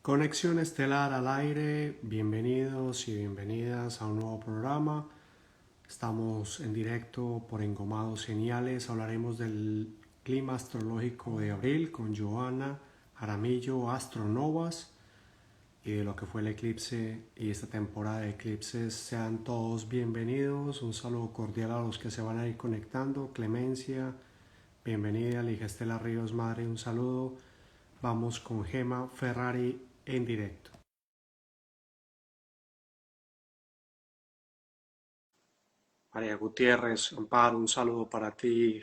Conexión Estelar al aire, bienvenidos y bienvenidas a un nuevo programa. Estamos en directo por Engomados Geniales. Hablaremos del clima astrológico de abril con Joana Jaramillo, Astronovas, y de lo que fue el eclipse y esta temporada de eclipses. Sean todos bienvenidos. Un saludo cordial a los que se van a ir conectando. Clemencia, bienvenida. Ligia Estela Ríos, madre, un saludo. Vamos con Gema Ferrari en directo. María Gutiérrez, Amparo, un saludo para ti.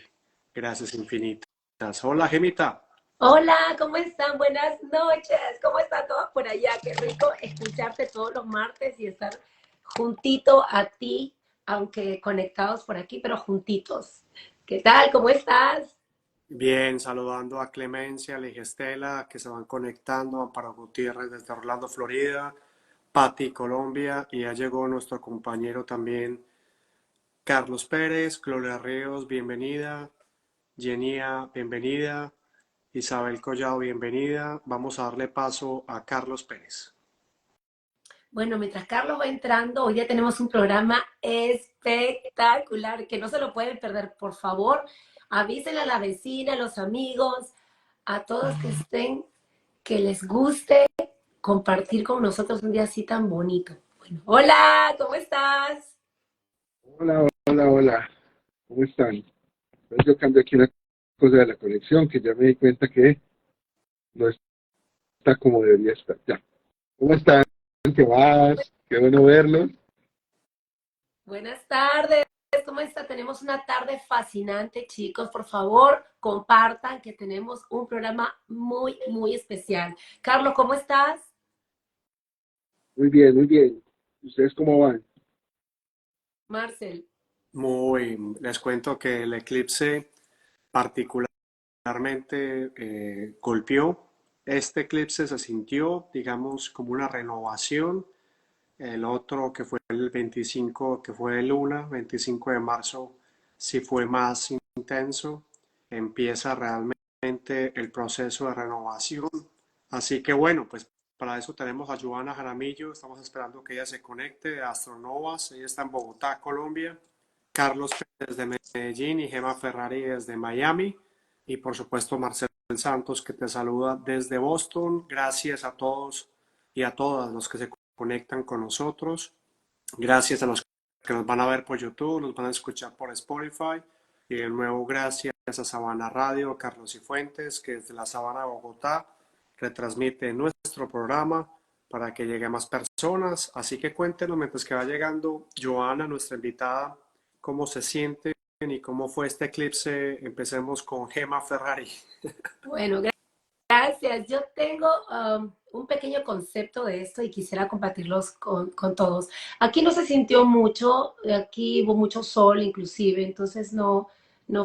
Gracias infinitas. Hola, Gemita. Hola, ¿cómo están? Buenas noches. ¿Cómo está todo por allá? Qué rico escucharte todos los martes y estar juntito a ti, aunque conectados por aquí, pero juntitos. ¿Qué tal? ¿Cómo estás? Bien, saludando a Clemencia, Ligia Estela, que se van conectando. Amparo Gutiérrez desde Orlando, Florida. Pati, Colombia. Y ya llegó nuestro compañero también, Carlos Pérez. Gloria Ríos, bienvenida. Genia, bienvenida. Isabel Collado, bienvenida. Vamos a darle paso a Carlos Pérez. Bueno, mientras Carlos va entrando, hoy ya tenemos un programa espectacular que no se lo pueden perder. Por favor, avísenle a la vecina, a los amigos, a todos que estén, que les guste compartir con nosotros un día así tan bonito. Bueno, hola, ¿cómo estás? Hola, hola, hola. ¿Cómo están? Entonces yo cambio aquí una cosa de la conexión que ya me di cuenta que no está como debería estar. Ya. ¿Cómo están? ¿Qué vas? Qué bueno verlos. Buenas tardes, ¿cómo está? Tenemos una tarde fascinante, chicos. Por favor, compartan que tenemos un programa muy, muy especial. Carlos, ¿cómo estás? Muy bien, muy bien. ¿Ustedes cómo van? Marcel. Les cuento que el eclipse particularmente golpeó. Este eclipse se sintió, digamos, como una renovación. El otro que fue el 25, que fue de Luna, 25 de marzo, sí fue más intenso. Empieza realmente el proceso de renovación. Así que bueno, pues para eso tenemos a Joana Jaramillo. Estamos esperando que ella se conecte de Astronovas. Ella está en Bogotá, Colombia. Carlos Pérez desde Medellín y Gema Ferrari desde Miami. Y por supuesto Marcel Santos que te saluda desde Boston. Gracias a todos y a todas los que se conectan con nosotros. Gracias a los que nos van a ver por YouTube, nos van a escuchar por Spotify. Y de nuevo gracias a Sabana Radio, Carlos y Fuentes, que desde la Sabana de Bogotá retransmite nuestro programa para que llegue a más personas. Así que cuéntenos mientras que va llegando Joana, nuestra invitada, cómo se sienten y cómo fue este eclipse. Empecemos con Gema Ferrari. Bueno, gracias. Yo tengo un pequeño concepto de esto y quisiera compartirlos con todos. Aquí no se sintió mucho, aquí hubo mucho sol inclusive, entonces no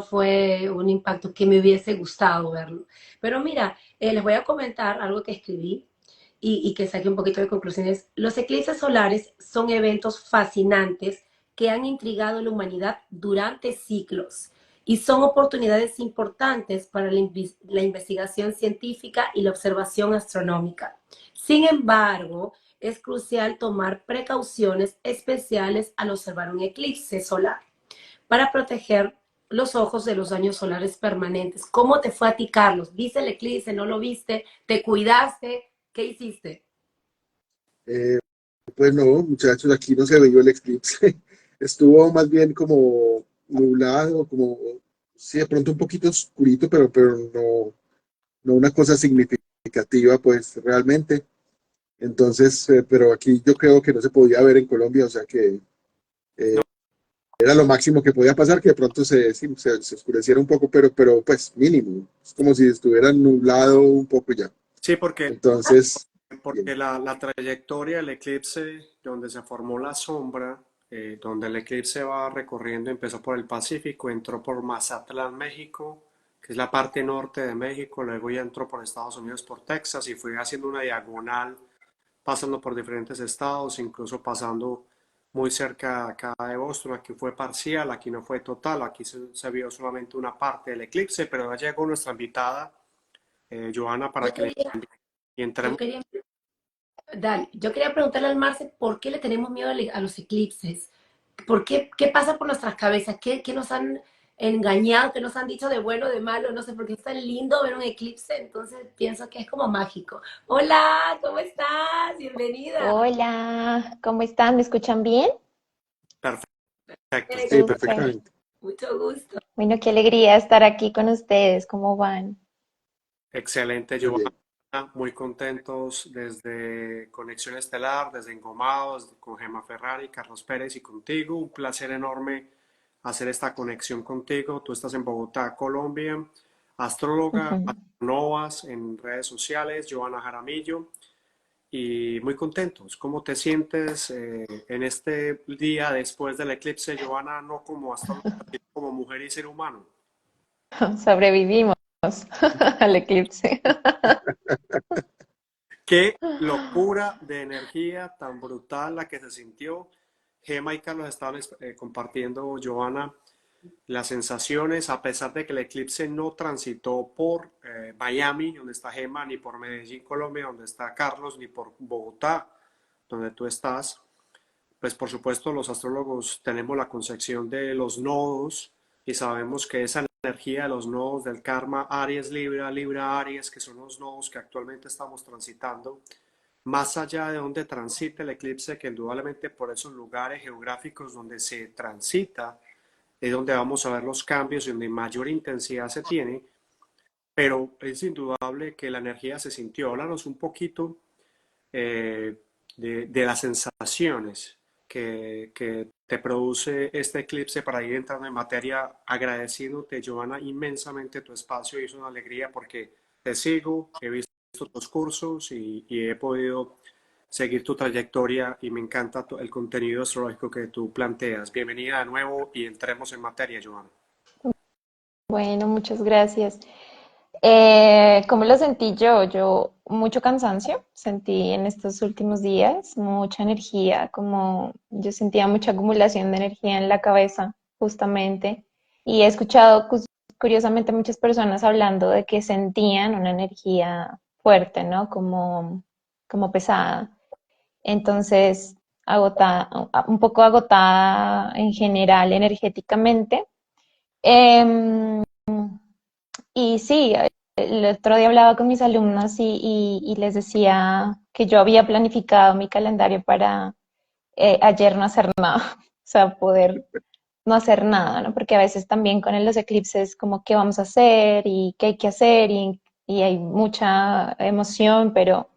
fue un impacto que me hubiese gustado verlo. Pero mira, les voy a comentar algo que escribí y que saqué un poquito de conclusiones. Los eclipses solares son eventos fascinantes que han intrigado a la humanidad durante siglos y son oportunidades importantes para la investigación científica y la observación astronómica. Sin embargo, es crucial tomar precauciones especiales al observar un eclipse solar para proteger los ojos de los daños solares permanentes. ¿Cómo te fue a ti, Carlos? ¿Viste el eclipse? ¿No lo viste? ¿Te cuidaste? ¿Qué hiciste? Eh, pues no, muchachos, aquí no se veía el eclipse. Estuvo más bien como nublado, como, sí, de pronto un poquito oscurito, pero no, no una cosa significativa, pues realmente. Entonces, pero aquí yo creo que no se podía ver en Colombia, o sea que No, era lo máximo que podía pasar, que de pronto sí, se oscureciera un poco, pero pues mínimo. Es como si estuviera nublado un poco ya. sí, porque, Entonces, bien. porque la trayectoria del eclipse, donde se formó la sombra, donde el eclipse va recorriendo, empezó por el Pacífico, entró por Mazatlán, México, que es la parte norte de México, luego ya entró por Estados Unidos, por Texas, y fue haciendo una diagonal, pasando por diferentes estados, incluso pasando muy cerca acá de Boston. Aquí fue parcial, aquí no fue total, aquí se vio solamente una parte del eclipse, pero ya llegó nuestra invitada, Joana, para Yo que le quería, y yo entremos. quería Dale, yo quería preguntarle al Marce, ¿por qué le tenemos miedo a los eclipses? ¿Por qué, qué pasa por nuestras cabezas? ¿Qué nos han engañado? ¿Qué nos han dicho de bueno, de malo? No sé, porque es tan lindo ver un eclipse, entonces pienso que es como mágico. Hola, ¿cómo estás? Bienvenida. Hola, ¿cómo están? ¿Me escuchan bien? Perfecto. Sí, Súper. perfectamente. Mucho gusto. Bueno, qué alegría estar aquí con ustedes. ¿Cómo van? Excelente, Muy Giovanna. bien. Muy contentos desde Conexión Estelar, desde Engomados, con Gemma Ferrari, Carlos Pérez y contigo. Un placer enorme hacer esta conexión contigo. Tú estás en Bogotá, Colombia, astróloga, Ujú. Novas en redes sociales, Giovanna Jaramillo, y muy contentos. ¿Cómo te sientes en este día después del eclipse, Giovanna, no como astróloga, sino como mujer y ser humano? Sobrevivimos al eclipse. Qué locura de energía tan brutal la que se sintió. Gemma y Carlos estaban compartiendo, Joana, las sensaciones, a pesar de que el eclipse no transitó por Miami, donde está Gemma, ni por Medellín, Colombia, donde está Carlos, ni por Bogotá, donde tú estás. Pues por supuesto los astrólogos tenemos la concepción de los nodos y sabemos que esa energía de los nodos del karma Aries Libra, Libra Aries, que son los nodos que actualmente estamos transitando, más allá de donde transite el eclipse, que indudablemente por esos lugares geográficos donde se transita es donde vamos a ver los cambios y donde mayor intensidad se tiene, pero es indudable que la energía se sintió. Háblanos un poquito eh, de las sensaciones que te produce este eclipse para ir entrando en materia, agradeciéndote, Giovanna, inmensamente tu espacio y es una alegría porque te sigo, he visto tus cursos y he podido seguir tu trayectoria y me encanta el contenido astrológico que tú planteas. Bienvenida de nuevo y entremos en materia, Giovanna. Bueno, muchas gracias. ¿Cómo lo sentí yo? Yo mucho cansancio sentí en estos últimos días, mucha energía, como yo sentía mucha acumulación de energía en la cabeza, justamente. Y he escuchado curiosamente muchas personas hablando de que sentían una energía fuerte, ¿no? Como pesada. Entonces, agotada, un poco agotada en general energéticamente. Em, y sí, el otro día hablaba con mis alumnos y les decía que yo había planificado mi calendario para ayer no hacer nada, o sea, poder no hacer nada, ¿no? Porque a veces también con los eclipses como qué vamos a hacer y qué hay que hacer y hay mucha emoción, pero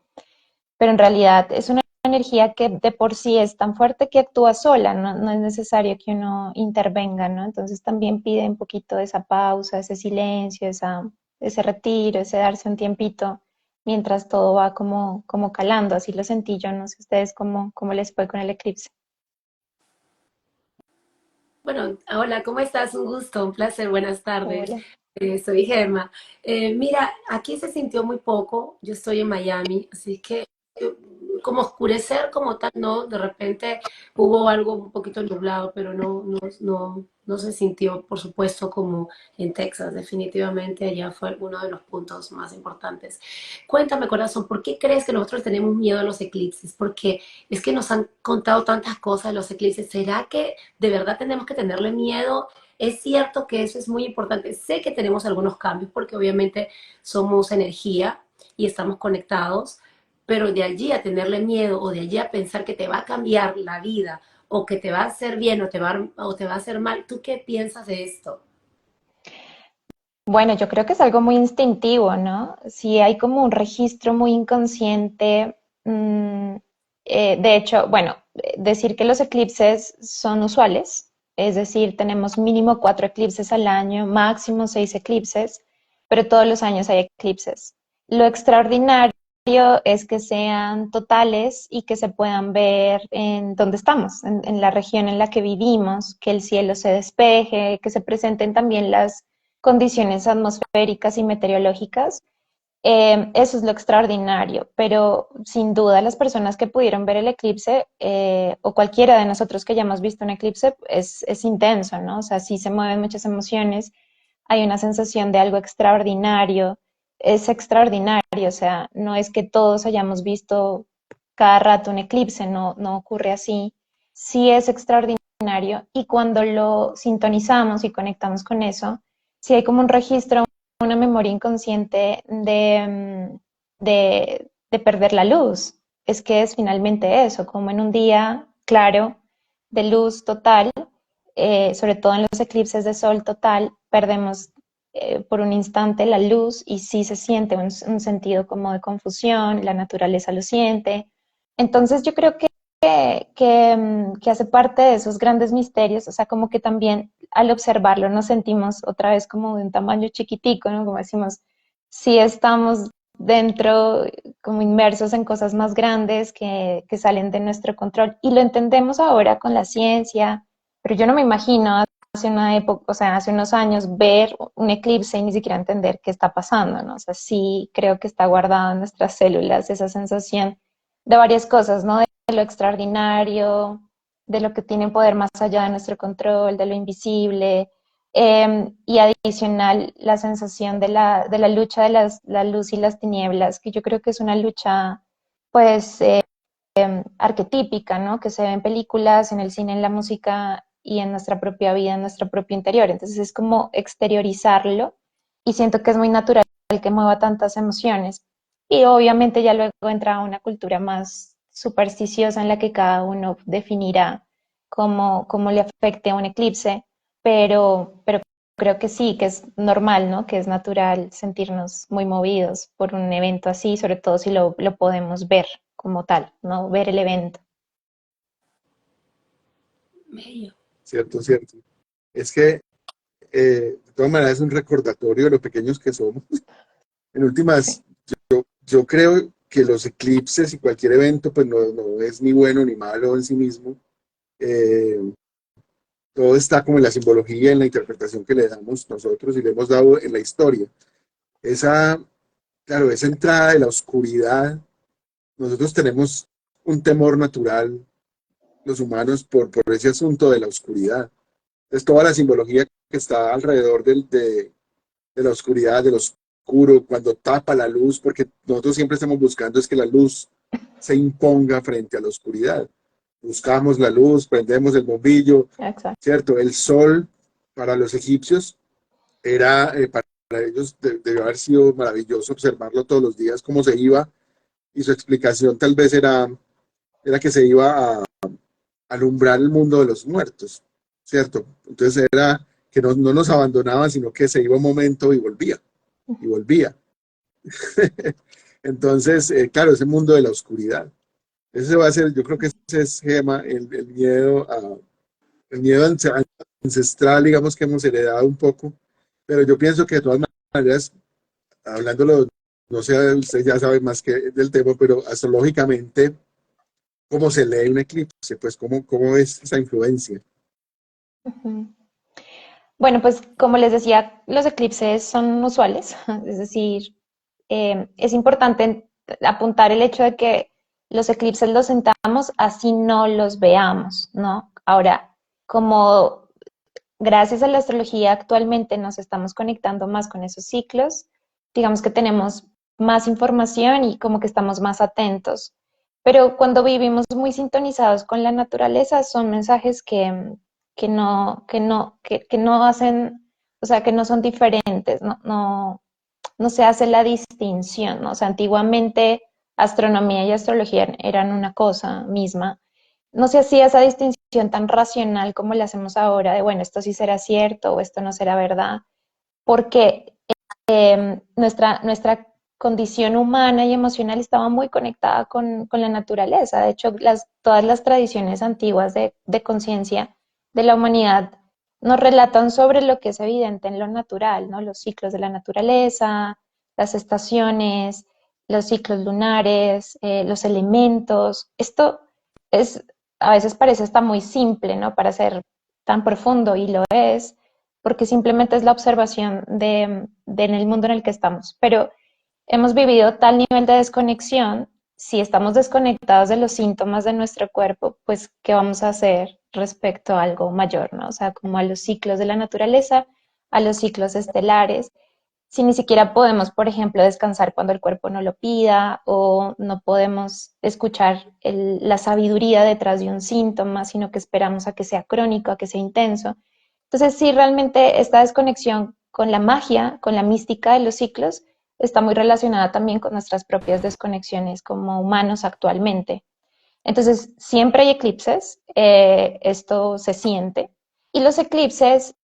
en realidad es una energía que de por sí es tan fuerte que actúa sola, no, no es necesario que uno intervenga, ¿no? Entonces también pide un poquito de esa pausa, ese silencio, ese retiro, ese darse un tiempito mientras todo va como calando, así lo sentí yo, no sé ustedes cómo les fue con el eclipse. Bueno, hola, ¿cómo estás? Un gusto, un placer, buenas tardes. Hola. Soy Gemma. Mira, aquí se sintió muy poco, yo estoy en Miami, así que como oscurecer como tal, no, de repente hubo algo un poquito nublado, pero no se sintió, por supuesto, como en Texas, definitivamente allá fue uno de los puntos más importantes. Cuéntame, corazón, ¿por qué crees que nosotros tenemos miedo a los eclipses? Porque es que nos han contado tantas cosas de los eclipses. ¿Será que de verdad tenemos que tenerle miedo? Es cierto que eso es muy importante. Sé que tenemos algunos cambios porque obviamente somos energía y estamos conectados, pero de allí a tenerle miedo o de allí a pensar que te va a cambiar la vida o que te va a hacer bien o te va a hacer mal, ¿tú qué piensas de esto? Bueno, yo creo que es algo muy instintivo, ¿no? Si hay como un registro muy inconsciente, de hecho, bueno, decir que los eclipses son usuales, es decir, tenemos mínimo 4 eclipses al año, máximo 6 eclipses, pero todos los años hay eclipses. Lo extraordinario es que sean totales y que se puedan ver en donde estamos, en la región en la que vivimos, que el cielo se despeje, que se presenten también las condiciones atmosféricas y meteorológicas. Eso es lo extraordinario, pero sin duda las personas que pudieron ver el eclipse o cualquiera de nosotros que hayamos visto un eclipse es intenso, ¿no? O sea, sí se mueven muchas emociones, hay una sensación de algo extraordinario, es extraordinario, o sea, no es que todos hayamos visto cada rato un eclipse, no ocurre así. Sí es extraordinario y cuando lo sintonizamos y conectamos con eso, sí hay como un registro, una memoria inconsciente de perder la luz. Es que es finalmente eso, como en un día claro de luz total, sobre todo en los eclipses de sol total, perdemos por un instante la luz y sí se siente un sentido como de confusión, la naturaleza lo siente. Entonces yo creo que hace parte de esos grandes misterios, o sea, como que también al observarlo nos sentimos otra vez como de un tamaño chiquitico, ¿no? Como decimos, sí estamos dentro, como inmersos en cosas más grandes que salen de nuestro control y lo entendemos ahora con la ciencia, pero yo no me imagino hace una época, o sea, hace unos años ver un eclipse y ni siquiera entender qué está pasando, ¿no? O sea, sí creo que está guardado en nuestras células esa sensación de varias cosas, ¿no? De lo extraordinario, de lo que tiene poder más allá de nuestro control, de lo invisible, y adicional la sensación de la lucha de la luz y las tinieblas, que yo creo que es una lucha, pues, arquetípica, ¿no? Que se ve en películas, en el cine, en la música y en nuestra propia vida, en nuestro propio interior. Entonces es como exteriorizarlo y siento que es muy natural que mueva tantas emociones. Y obviamente ya luego entra una cultura más supersticiosa en la que cada uno definirá cómo le afecte a un eclipse, pero creo que sí, que es normal, ¿no? Que es natural sentirnos muy movidos por un evento así, sobre todo si lo podemos ver como tal, ¿no? Ver el evento. Bello. Cierto, cierto. Es que de todas maneras es un recordatorio de lo pequeños que somos. En últimas, yo creo que los eclipses y cualquier evento pues no es ni bueno ni malo en sí mismo. Eh, Todo está como en la simbología, en la interpretación que le damos nosotros y le hemos dado en la historia. Esa, claro, esa entrada de la oscuridad, nosotros tenemos un temor natural, los humanos, por ese asunto de la oscuridad. Es toda la simbología que está alrededor de la oscuridad, del oscuro, cuando tapa la luz, porque nosotros siempre estamos buscando es que la luz se imponga frente a la oscuridad. Buscamos la luz, prendemos el bombillo, Exacto. ¿cierto? El sol para los egipcios era, para ellos debió haber sido maravilloso observarlo todos los días, cómo se iba, y su explicación tal vez era que se iba a alumbrar el mundo de los muertos, ¿cierto? Entonces era que no nos abandonaba, sino que se iba un momento y volvía, y volvía. Entonces, claro, ese mundo de la oscuridad. Ese va a ser, yo creo que ese es, Gema, el miedo ancestral, digamos, que hemos heredado un poco, pero yo pienso que de todas maneras, hablándolo, no sé, usted ya sabe más que del tema, pero astrológicamente, ¿cómo se lee un eclipse? Pues, ¿cómo es esa influencia? Ujú. Bueno, pues como les decía, los eclipses son usuales, es decir, es importante apuntar el hecho de que los eclipses los sentamos así no los veamos, ¿no? Ahora, como gracias a la astrología actualmente nos estamos conectando más con esos ciclos, digamos que tenemos más información y como que estamos más atentos. Pero cuando vivimos muy sintonizados con la naturaleza, son mensajes que no hacen, o sea, que no son diferentes, no se hace la distinción, ¿no? O sea, antiguamente astronomía y astrología eran una cosa misma. No se hacía esa distinción tan racional como la hacemos ahora, de bueno, esto sí será cierto o esto no será verdad, porque nuestra condición humana y emocional estaba muy conectada con la naturaleza. De hecho, todas las tradiciones antiguas de conciencia de la humanidad nos relatan sobre lo que es evidente en lo natural, ¿no? Los ciclos de la naturaleza, las estaciones, los ciclos lunares, los elementos. Esto es, a veces parece hasta muy simple, ¿no? Para ser tan profundo y lo es, porque simplemente es la observación de en el mundo en el que estamos. Pero hemos vivido tal nivel de desconexión, si estamos desconectados de los síntomas de nuestro cuerpo, pues, ¿qué vamos a hacer respecto a algo mayor, ¿no? O sea, como a los ciclos de la naturaleza, a los ciclos estelares. si ni siquiera podemos, por ejemplo, descansar cuando el cuerpo no lo pida o no podemos escuchar la sabiduría detrás de un síntoma, sino que esperamos a que sea crónico, a que sea intenso. Entonces, sí, realmente esta desconexión con la magia, con la mística de los ciclos, está muy relacionada también con nuestras propias desconexiones como humanos actualmente. Entonces, siempre hay eclipses, esto se siente, y los eclipses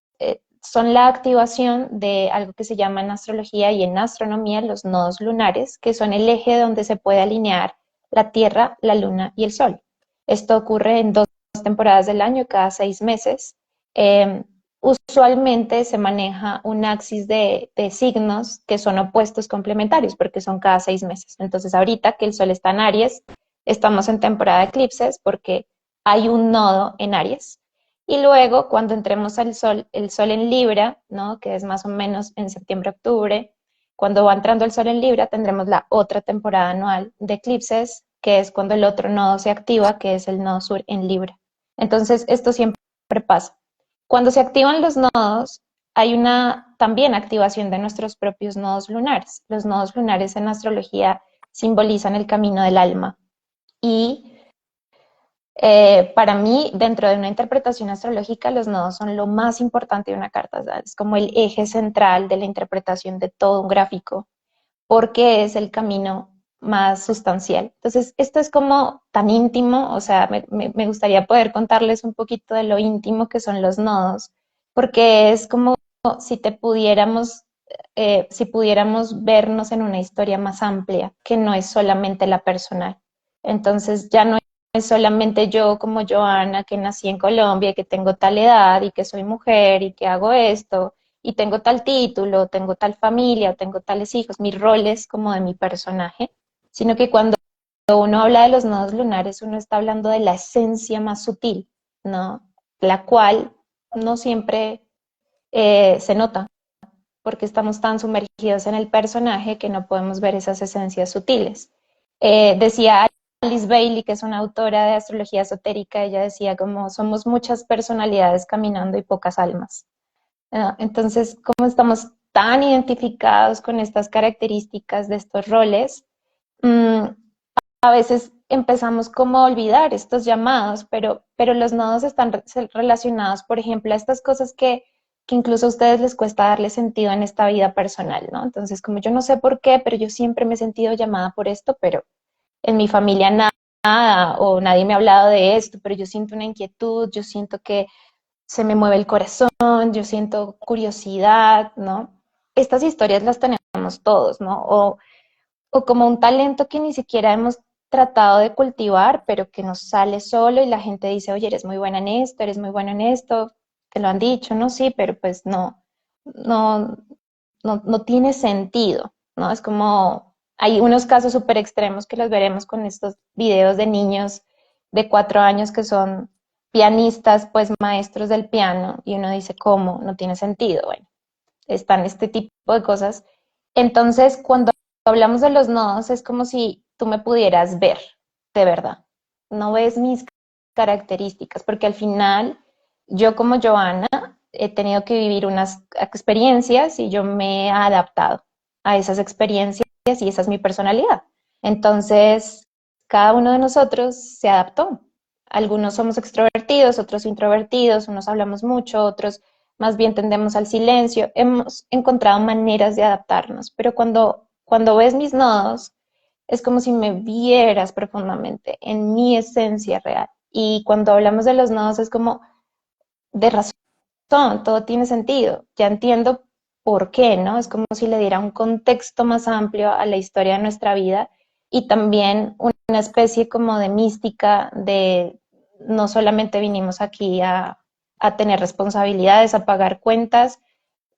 son la activación de algo que se llama en astrología y en astronomía los nodos lunares, que son el eje donde se puede alinear la Tierra, la Luna y el Sol. Esto ocurre en 2 temporadas del año, cada 6 meses. Usualmente se maneja un axis de signos que son opuestos complementarios, porque son cada 6 meses. Entonces, ahorita que el Sol está en Aries, estamos en temporada de eclipses porque hay un nodo en Aries. Y luego, cuando entremos al Sol, el Sol en Libra, ¿no? Que es más o menos en septiembre-octubre, cuando va entrando el Sol en Libra, tendremos la otra temporada anual de eclipses, que es cuando el otro nodo se activa, que es el nodo sur en Libra. Entonces, esto siempre pasa. Cuando se activan los nodos, hay una también activación de nuestros propios nodos lunares. Los nodos lunares en astrología simbolizan el camino del alma. Y para mí, dentro de una interpretación astrológica, los nodos son lo más importante de una carta. ¿Sabes? Es como el eje central de la interpretación de todo un gráfico, porque es el camino más sustancial. Entonces, esto es como tan íntimo, o sea, me gustaría poder contarles un poquito de lo íntimo que son los nodos, porque es como si te pudiéramos, si pudiéramos vernos en una historia más amplia, que no es solamente la personal. Entonces, ya no es solamente yo como Joana, que nací en Colombia, que tengo tal edad y que soy mujer y que hago esto, y tengo tal título, tengo tal familia, tengo tales hijos, mis roles como de mi personaje, sino que cuando uno habla de los nodos lunares, uno está hablando de la esencia más sutil, ¿no? La cual no siempre se nota, porque estamos tan sumergidos en el personaje que no podemos ver esas esencias sutiles. Decía Alice Bailey, que es una autora de astrología esotérica, ella decía como somos muchas personalidades caminando y pocas almas. Entonces, como estamos tan identificados con estas características de estos roles, a veces empezamos como a olvidar estos llamados, pero los nodos están relacionados, por ejemplo, a estas cosas que incluso a ustedes les cuesta darle sentido en esta vida personal, ¿no? Entonces, como yo no sé por qué, pero yo siempre me he sentido llamada por esto, pero en mi familia nada, o nadie me ha hablado de esto, pero yo siento una inquietud, yo siento que se me mueve el corazón, yo siento curiosidad, ¿no? Estas historias las tenemos todos, ¿no? O como un talento que ni siquiera hemos tratado de cultivar, pero que nos sale solo y la gente dice, oye, eres muy buena en esto, eres muy bueno en esto, te lo han dicho, ¿no? Sí, pero pues no, no tiene sentido, ¿no? Es como, hay unos casos súper extremos que los veremos con estos videos de niños de 4 años que son pianistas, pues maestros del piano, y uno dice, ¿cómo? No tiene sentido. Bueno, están este tipo de cosas. Entonces, cuando hablamos de los nodos, es como si tú me pudieras ver, de verdad. No ves mis características, porque al final, yo como Joana, he tenido que vivir unas experiencias y yo me he adaptado a esas experiencias y esa es mi personalidad. Entonces, cada uno de nosotros se adaptó. Algunos somos extrovertidos, otros introvertidos, unos hablamos mucho, otros más bien tendemos al silencio. Hemos encontrado maneras de adaptarnos, pero cuando ves mis nodos, es como si me vieras profundamente en mi esencia real. Y cuando hablamos de los nodos es como de razón, todo tiene sentido. Ya entiendo por qué, ¿no? Es como si le diera un contexto más amplio a la historia de nuestra vida y también una especie como de mística de no solamente vinimos aquí a tener responsabilidades, a pagar cuentas,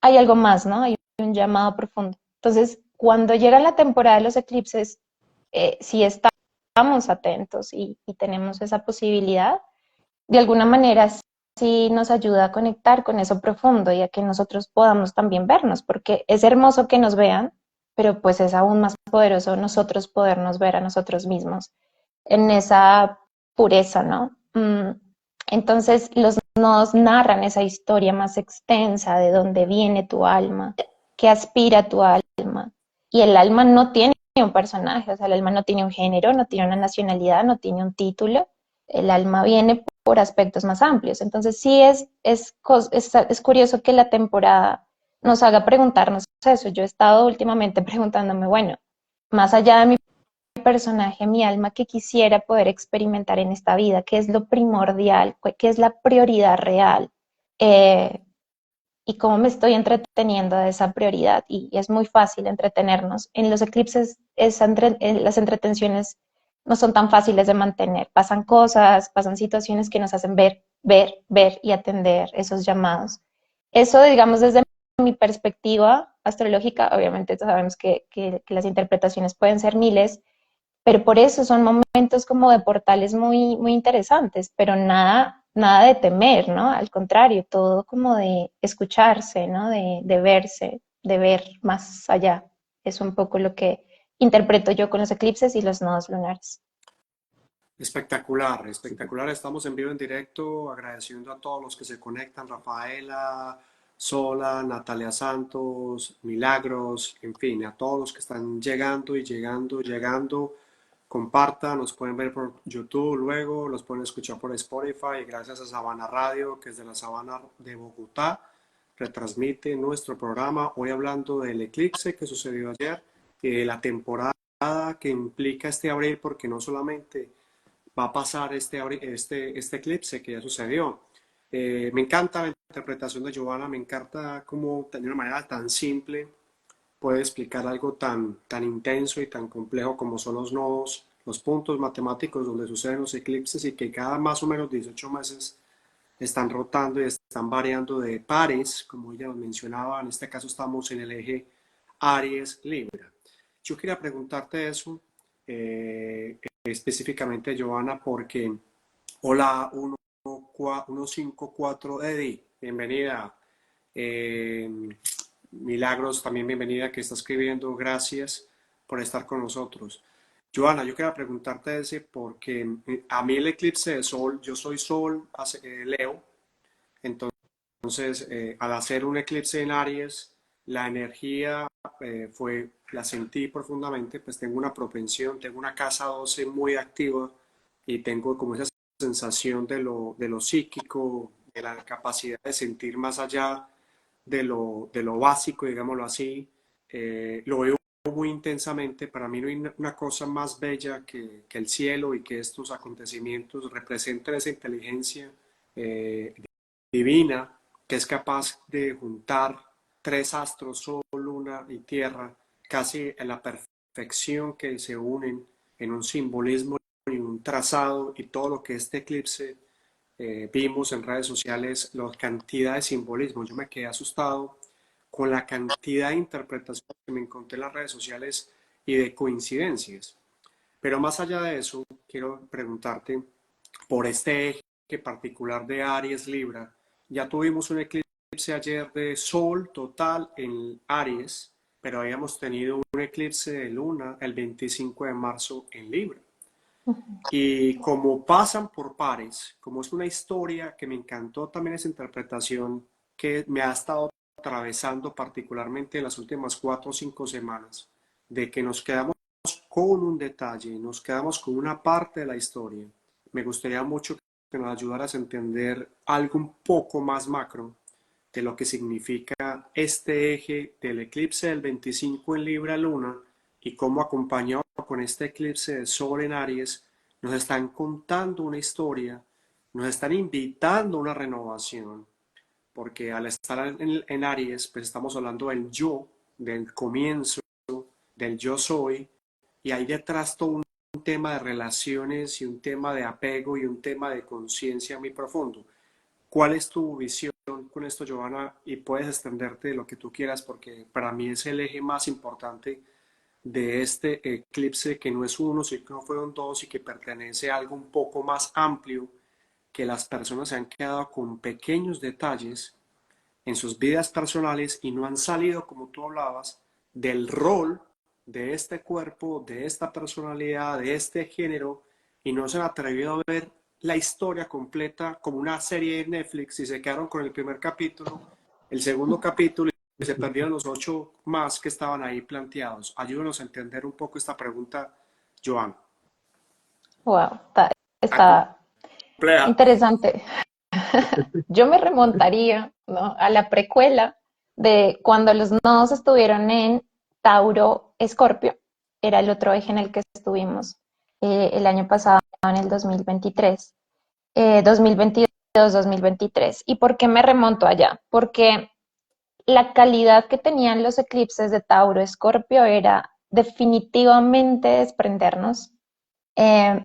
hay algo más, ¿no? Hay un llamado profundo. Entonces, cuando llega la temporada de los eclipses, si estamos atentos y tenemos esa posibilidad, de alguna manera sí nos ayuda a conectar con eso profundo y a que nosotros podamos también vernos, porque es hermoso que nos vean, pero pues es aún más poderoso nosotros podernos ver a nosotros mismos en esa pureza, ¿no? Entonces los nodos narran esa historia más extensa de dónde viene tu alma, qué aspira tu alma. Y el alma no tiene un personaje, o sea, el alma no tiene un género, no tiene una nacionalidad, no tiene un título. El alma viene por aspectos más amplios. Entonces sí es curioso que la temporada nos haga preguntarnos eso. Yo he estado últimamente preguntándome, bueno, más allá de mi personaje, mi alma, que quisiera poder experimentar en esta vida, qué es lo primordial, qué es la prioridad real, eh, y cómo me estoy entreteniendo de esa prioridad. Y es muy fácil entretenernos. En los eclipses, las entretenciones no son tan fáciles de mantener. Pasan cosas, pasan situaciones que nos hacen ver y atender esos llamados. Eso, digamos, desde mi perspectiva astrológica, obviamente sabemos que las interpretaciones pueden ser miles, pero por eso son momentos como de portales muy, muy interesantes, pero nada de temer, ¿no? Al contrario, todo como de escucharse, ¿no? De verse, de ver más allá. Es un poco lo que interpreto yo con los eclipses y los nodos lunares. Espectacular, Súper. espectacular. Estamos en vivo, en directo, agradeciendo a todos los que se conectan, Rafaela, Sola, Natalia Santos, Milagros, en fin, a todos los que están llegando y llegando. Compartan, nos pueden ver por YouTube luego, los pueden escuchar por Spotify y gracias a Sabana Radio, que es de la Sabana de Bogotá, retransmite nuestro programa hoy hablando del eclipse que sucedió ayer y de la temporada que implica este abril, porque no solamente va a pasar este eclipse que ya sucedió. Me encanta la interpretación de Giovanna, me encanta cómo de una manera tan simple puede explicar algo tan intenso y tan complejo como son los nodos, los puntos matemáticos donde suceden los eclipses y que cada más o menos 18 meses están rotando y están variando de pares, como ella nos mencionaba. En este caso estamos en el eje Aries-Libra. Yo quería preguntarte eso específicamente, Giovanna, porque hola 154 Eddie, bienvenida. Eh, Milagros, también bienvenida, que está escribiendo, gracias por estar con nosotros. Joana, yo quería preguntarte ese porque a mí el eclipse de sol, yo soy sol, Leo, entonces al hacer un eclipse en Aries, la energía la sentí profundamente, pues tengo una propensión, tengo una casa 12 muy activa y tengo como esa sensación de lo psíquico, de la capacidad de sentir más allá de lo básico, digámoslo así. Lo veo muy intensamente. Para mí no hay una cosa más bella que el cielo y que estos acontecimientos representen esa inteligencia eh, divina que es capaz de juntar tres astros, Sol, Luna y Tierra, casi en la perfección, que se unen en un simbolismo y un trazado, y todo lo que este eclipse vimos en redes sociales, la cantidad de simbolismo. Yo me quedé asustado con la cantidad de interpretaciones que me encontré en las redes sociales y de coincidencias. Pero más allá de eso, quiero preguntarte por este eje particular de Aries Libra. Ya tuvimos un eclipse ayer de Sol total en Aries, pero habíamos tenido un eclipse de Luna el 25 de marzo en Libra. Y como pasan por pares, como es una historia que me encantó también esa interpretación que me ha estado atravesando particularmente en las últimas 4 o 5 semanas, de que nos quedamos con un detalle, nos quedamos con una parte de la historia. Me gustaría mucho que nos ayudaras a entender algo un poco más macro de lo que significa este eje del eclipse del 25 en Libra Luna y cómo acompañado con este eclipse de Sol en Aries nos están contando una historia, nos están invitando a una renovación, porque al estar en Aries, pues estamos hablando del yo, del comienzo, del yo soy, y hay detrás todo un tema de relaciones y un tema de apego y un tema de conciencia muy profundo. ¿Cuál es tu visión con esto, Giovanna? Y puedes extenderte de lo que tú quieras, porque para mí es el eje más importante de este eclipse, que no es uno, sino que no fueron dos y que pertenece a algo un poco más amplio, que las personas se han quedado con pequeños detalles en sus vidas personales y no han salido, como tú hablabas, del rol de este cuerpo, de esta personalidad, de este género, y no se han atrevido a ver la historia completa como una serie de Netflix y se quedaron con el primer capítulo, el segundo capítulo, se perdieron los 8 más que estaban ahí planteados. Ayúdanos a entender un poco esta pregunta, Joan. Wow, está, Está está compleja. interesante. Yo me remontaría, ¿no?, a la precuela de cuando los nodos estuvieron en Tauro Escorpio, era el otro eje en el que estuvimos el año pasado, en el 2023, 2022-2023. ¿Y por qué me remonto allá? Porque la calidad que tenían los eclipses de Tauro Escorpio era definitivamente desprendernos eh,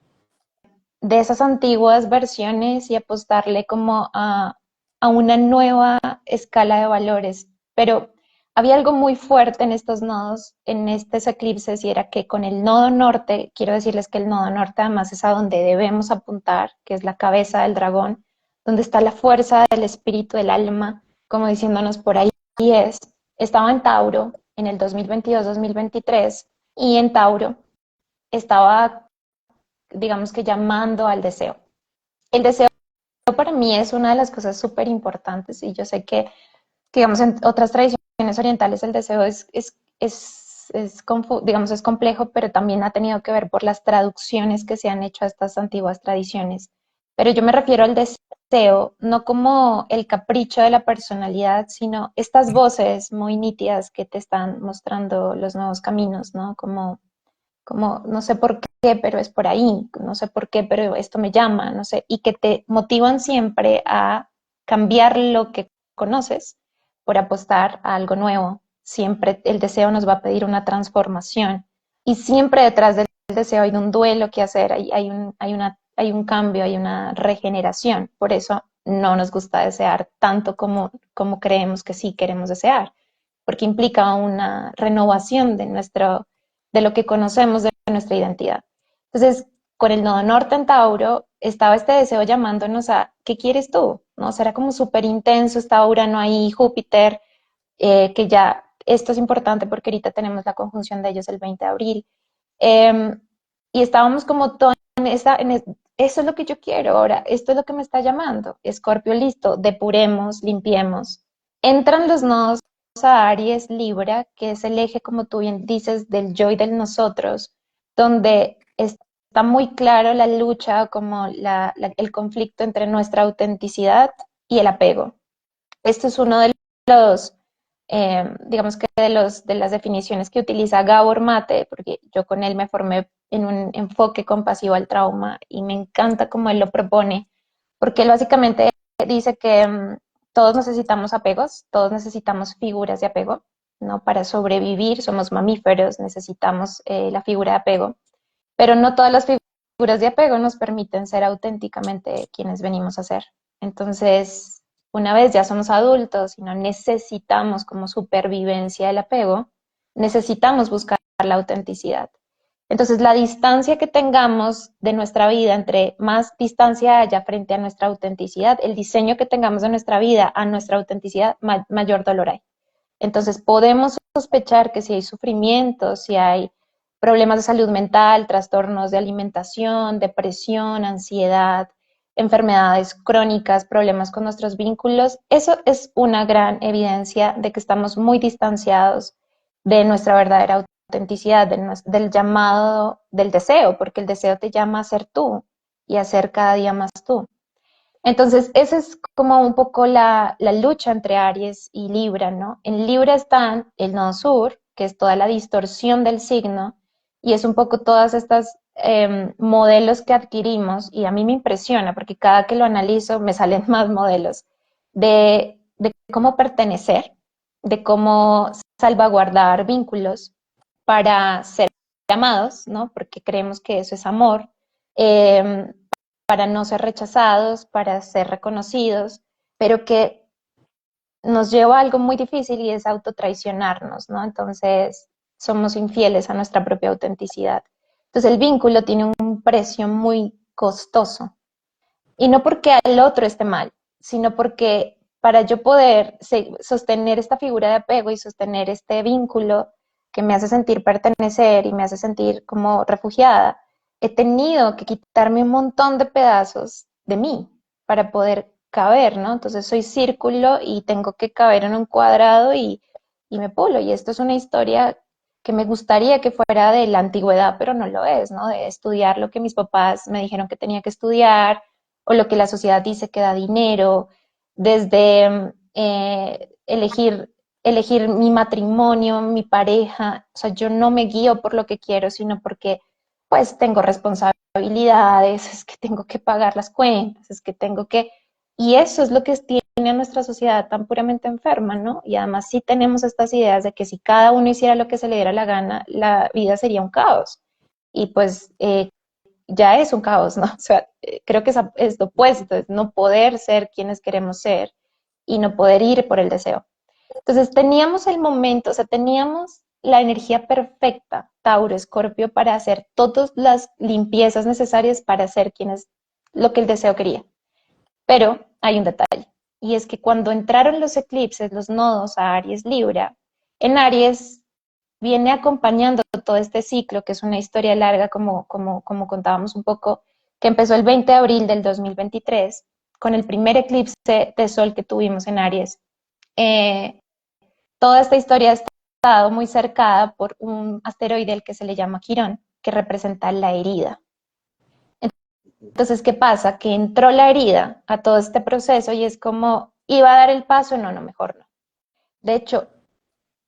de esas antiguas versiones y apostarle como a una nueva escala de valores. Pero había algo muy fuerte en estos nodos, en estos eclipses, y era que con el nodo norte, quiero decirles que el nodo norte además es a donde debemos apuntar, que es la cabeza del dragón, donde está la fuerza del espíritu, del alma, como diciéndonos por ahí es. Estaba en Tauro en el 2022-2023 y en Tauro estaba, digamos que llamando al deseo. El deseo para mí es una de las cosas súper importantes y yo sé que, digamos, en otras tradiciones orientales el deseo digamos, es complejo, pero también ha tenido que ver por las traducciones que se han hecho a estas antiguas tradiciones. Pero yo me refiero al deseo no como el capricho de la personalidad, sino estas voces muy nítidas que te están mostrando los nuevos caminos, ¿no? Como no sé por qué, pero es por ahí, no sé por qué, pero esto me llama, no sé, y que te motivan siempre a cambiar lo que conoces por apostar a algo nuevo. Siempre el deseo nos va a pedir una transformación y siempre detrás del deseo hay un duelo que hacer, hay un cambio, hay una regeneración. Por eso no nos gusta desear tanto como creemos que sí queremos desear, porque implica una renovación de lo que conocemos de nuestra identidad. Entonces, con el nodo norte en Tauro, estaba este deseo llamándonos a, ¿qué quieres tú? ¿No? Será como súper intenso, está Urano ahí, Júpiter, que ya, esto es importante porque ahorita tenemos la conjunción de ellos el 20 de abril. Eh, y estábamos como todo eso es lo que yo quiero ahora, esto es lo que me está llamando. Escorpio, listo, depuremos, limpiemos. Entran los nodos a Aries, Libra, que es el eje, como tú bien dices, del yo y del nosotros, donde está muy claro la lucha, como el conflicto entre nuestra autenticidad y el apego. Esto es uno de los, digamos que de las definiciones que utiliza Gabor Mate, porque yo con él me formé en un enfoque compasivo al trauma y me encanta cómo él lo propone, porque él básicamente dice que todos necesitamos apegos, todos necesitamos figuras de apego, ¿no? Para sobrevivir, somos mamíferos, necesitamos la figura de apego, pero no todas las figuras de apego nos permiten ser auténticamente quienes venimos a ser. Entonces, una vez ya somos adultos y no necesitamos como supervivencia del apego, necesitamos buscar la autenticidad. Entonces, la distancia que tengamos de nuestra vida, entre más distancia haya frente a nuestra autenticidad, el diseño que tengamos de nuestra vida a nuestra autenticidad, mayor dolor hay. Entonces, podemos sospechar que si hay sufrimiento, si hay problemas de salud mental, trastornos de alimentación, depresión, ansiedad, enfermedades crónicas, problemas con nuestros vínculos, eso es una gran evidencia de que estamos muy distanciados de nuestra verdadera autenticidad, del llamado del deseo, porque el deseo te llama a ser tú y a ser cada día más tú. Entonces, esa es como un poco la lucha entre Aries y Libra, ¿no? En Libra están el nodo sur, que es toda la distorsión del signo, y es un poco todas estas modelos que adquirimos, y a mí me impresiona, porque cada que lo analizo me salen más modelos, de cómo pertenecer, de cómo salvaguardar vínculos para ser amados, ¿no? Porque creemos que eso es amor. Eh, para no ser rechazados, para ser reconocidos, pero que nos lleva a algo muy difícil y es autotraicionarnos, ¿no? Entonces somos infieles a nuestra propia autenticidad. Entonces el vínculo tiene un precio muy costoso y no porque el otro esté mal, sino porque para yo poder sostener esta figura de apego y sostener este vínculo que me hace sentir pertenecer y me hace sentir como refugiada, he tenido que quitarme un montón de pedazos de mí para poder caber, ¿no? Entonces soy círculo y tengo que caber en un cuadrado y y me pulo. Y esto es una historia que me gustaría que fuera de la antigüedad, pero no lo es, ¿no? De estudiar lo que mis papás me dijeron que tenía que estudiar o lo que la sociedad dice que da dinero, desde elegir mi matrimonio, mi pareja. O sea, yo no me guío por lo que quiero, sino porque pues tengo responsabilidades, es que tengo que pagar las cuentas, es que tengo que... Y eso es lo que tiene a nuestra sociedad tan puramente enferma, ¿no? Y además sí tenemos estas ideas de que si cada uno hiciera lo que se le diera la gana, la vida sería un caos. Y pues ya es un caos, ¿no? O sea, creo que es lo opuesto, es no poder ser quienes queremos ser y no poder ir por el deseo. Entonces teníamos el momento, o sea, teníamos la energía perfecta, Tauro, Escorpio, para hacer todas las limpiezas necesarias para ser quienes, lo que el deseo quería. Pero hay un detalle, y es que cuando entraron los eclipses, los nodos a Aries Libra, en Aries viene acompañando todo este ciclo, que es una historia larga, como contábamos un poco, que empezó el 20 de abril del 2023, con el primer eclipse de sol que tuvimos en Aries. Toda esta historia ha estado muy cercada por un asteroide al que se le llama Quirón, que representa la herida. Entonces, ¿qué pasa? Que entró la herida a todo este proceso y es como, ¿iba a dar el paso? No, mejor no. De hecho,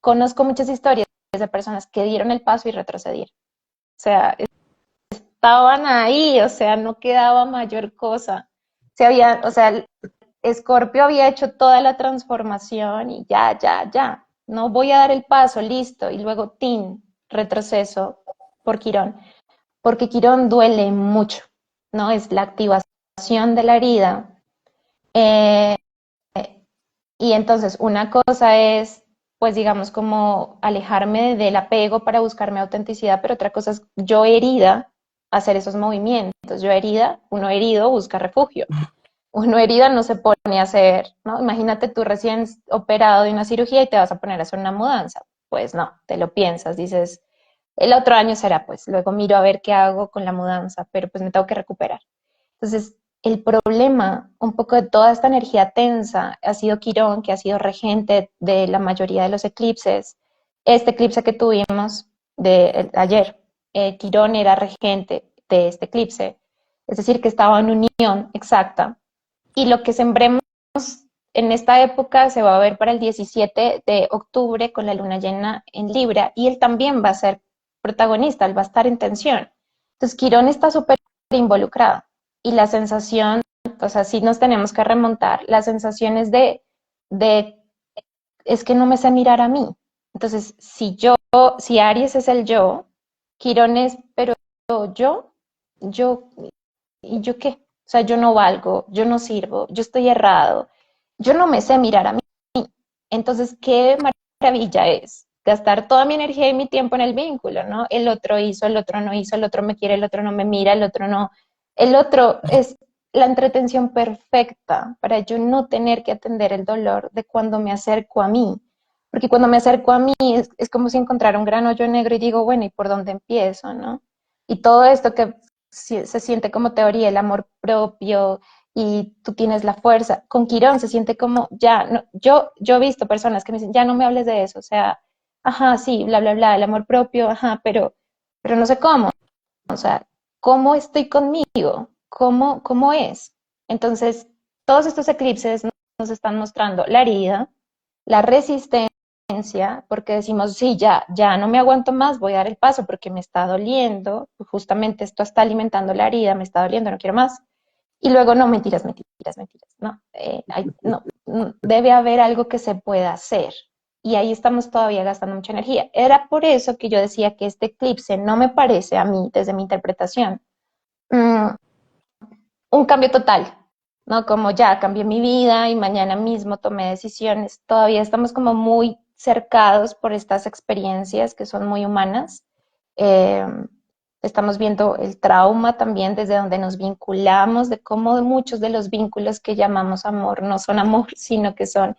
conozco muchas historias de personas que dieron el paso y retrocedieron. O sea, estaban ahí, o sea, no quedaba mayor cosa. O sea, Escorpio había hecho toda la transformación y ya. No voy a dar el paso, listo. Y luego, tin, retroceso por Quirón. Porque Quirón duele mucho, ¿no? Es la activación de la herida. Eh, y entonces, una cosa es, pues digamos, como alejarme del apego para buscarme autenticidad, pero otra cosa es yo herida hacer esos movimientos. Yo herida, uno herido busca refugio. Uno herida no se pone a hacer, ¿no? Imagínate tú recién operado de una cirugía y te vas a poner a hacer una mudanza. Pues no, te lo piensas, dices, el otro año será, pues luego miro a ver qué hago con la mudanza, pero pues me tengo que recuperar. Entonces, el problema, un poco de toda esta energía tensa, ha sido Quirón, que ha sido regente de la mayoría de los eclipses. Este eclipse que tuvimos ayer, Quirón era regente de este eclipse, es decir, que estaba en unión exacta. Y lo que sembremos en esta época se va a ver para el 17 de octubre con la luna llena en Libra y él también va a ser protagonista, él va a estar en tensión. Entonces, Quirón está súper involucrado y la sensación, o sea, sí nos tenemos que remontar, la sensación es es que no me sé mirar a mí. Entonces, si Aries es el yo, Quirón es, pero yo, ¿y yo qué? O sea, yo no valgo, yo no sirvo, yo estoy errado, yo no me sé mirar a mí. Entonces, qué maravilla es gastar toda mi energía y mi tiempo en el vínculo, ¿no? El otro hizo, el otro no hizo, el otro me quiere, el otro no me mira, el otro no. El otro es la entretención perfecta para yo no tener que atender el dolor de cuando me acerco a mí. Porque cuando me acerco a mí es como si encontrara un gran hoyo negro y digo, bueno, ¿y por dónde empiezo, no? Y todo esto que se siente como teoría, el amor propio, y tú tienes la fuerza. Con Quirón se siente como, ya, no, yo he visto personas que me dicen, ya no me hables de eso, o sea, ajá, sí, bla, el amor propio, ajá, pero no sé cómo, o sea, ¿cómo estoy conmigo? ¿Cómo es? Entonces, todos estos eclipses nos están mostrando la herida, la resistencia, porque decimos, sí, ya no me aguanto más, voy a dar el paso porque me está doliendo, justamente esto está alimentando la herida, me está doliendo, no quiero más. Y luego, no, mentiras, no, no, debe haber algo que se pueda hacer. Y ahí estamos todavía gastando mucha energía. Era por eso que yo decía que este eclipse no me parece a mí, desde mi interpretación, un cambio total, ¿no? Como ya cambié mi vida y mañana mismo tomé decisiones. Todavía estamos como muy cercados por estas experiencias que son muy humanas. Eh, Estamos viendo el trauma también desde donde nos vinculamos, de cómo muchos de los vínculos que llamamos amor no son amor, sino que son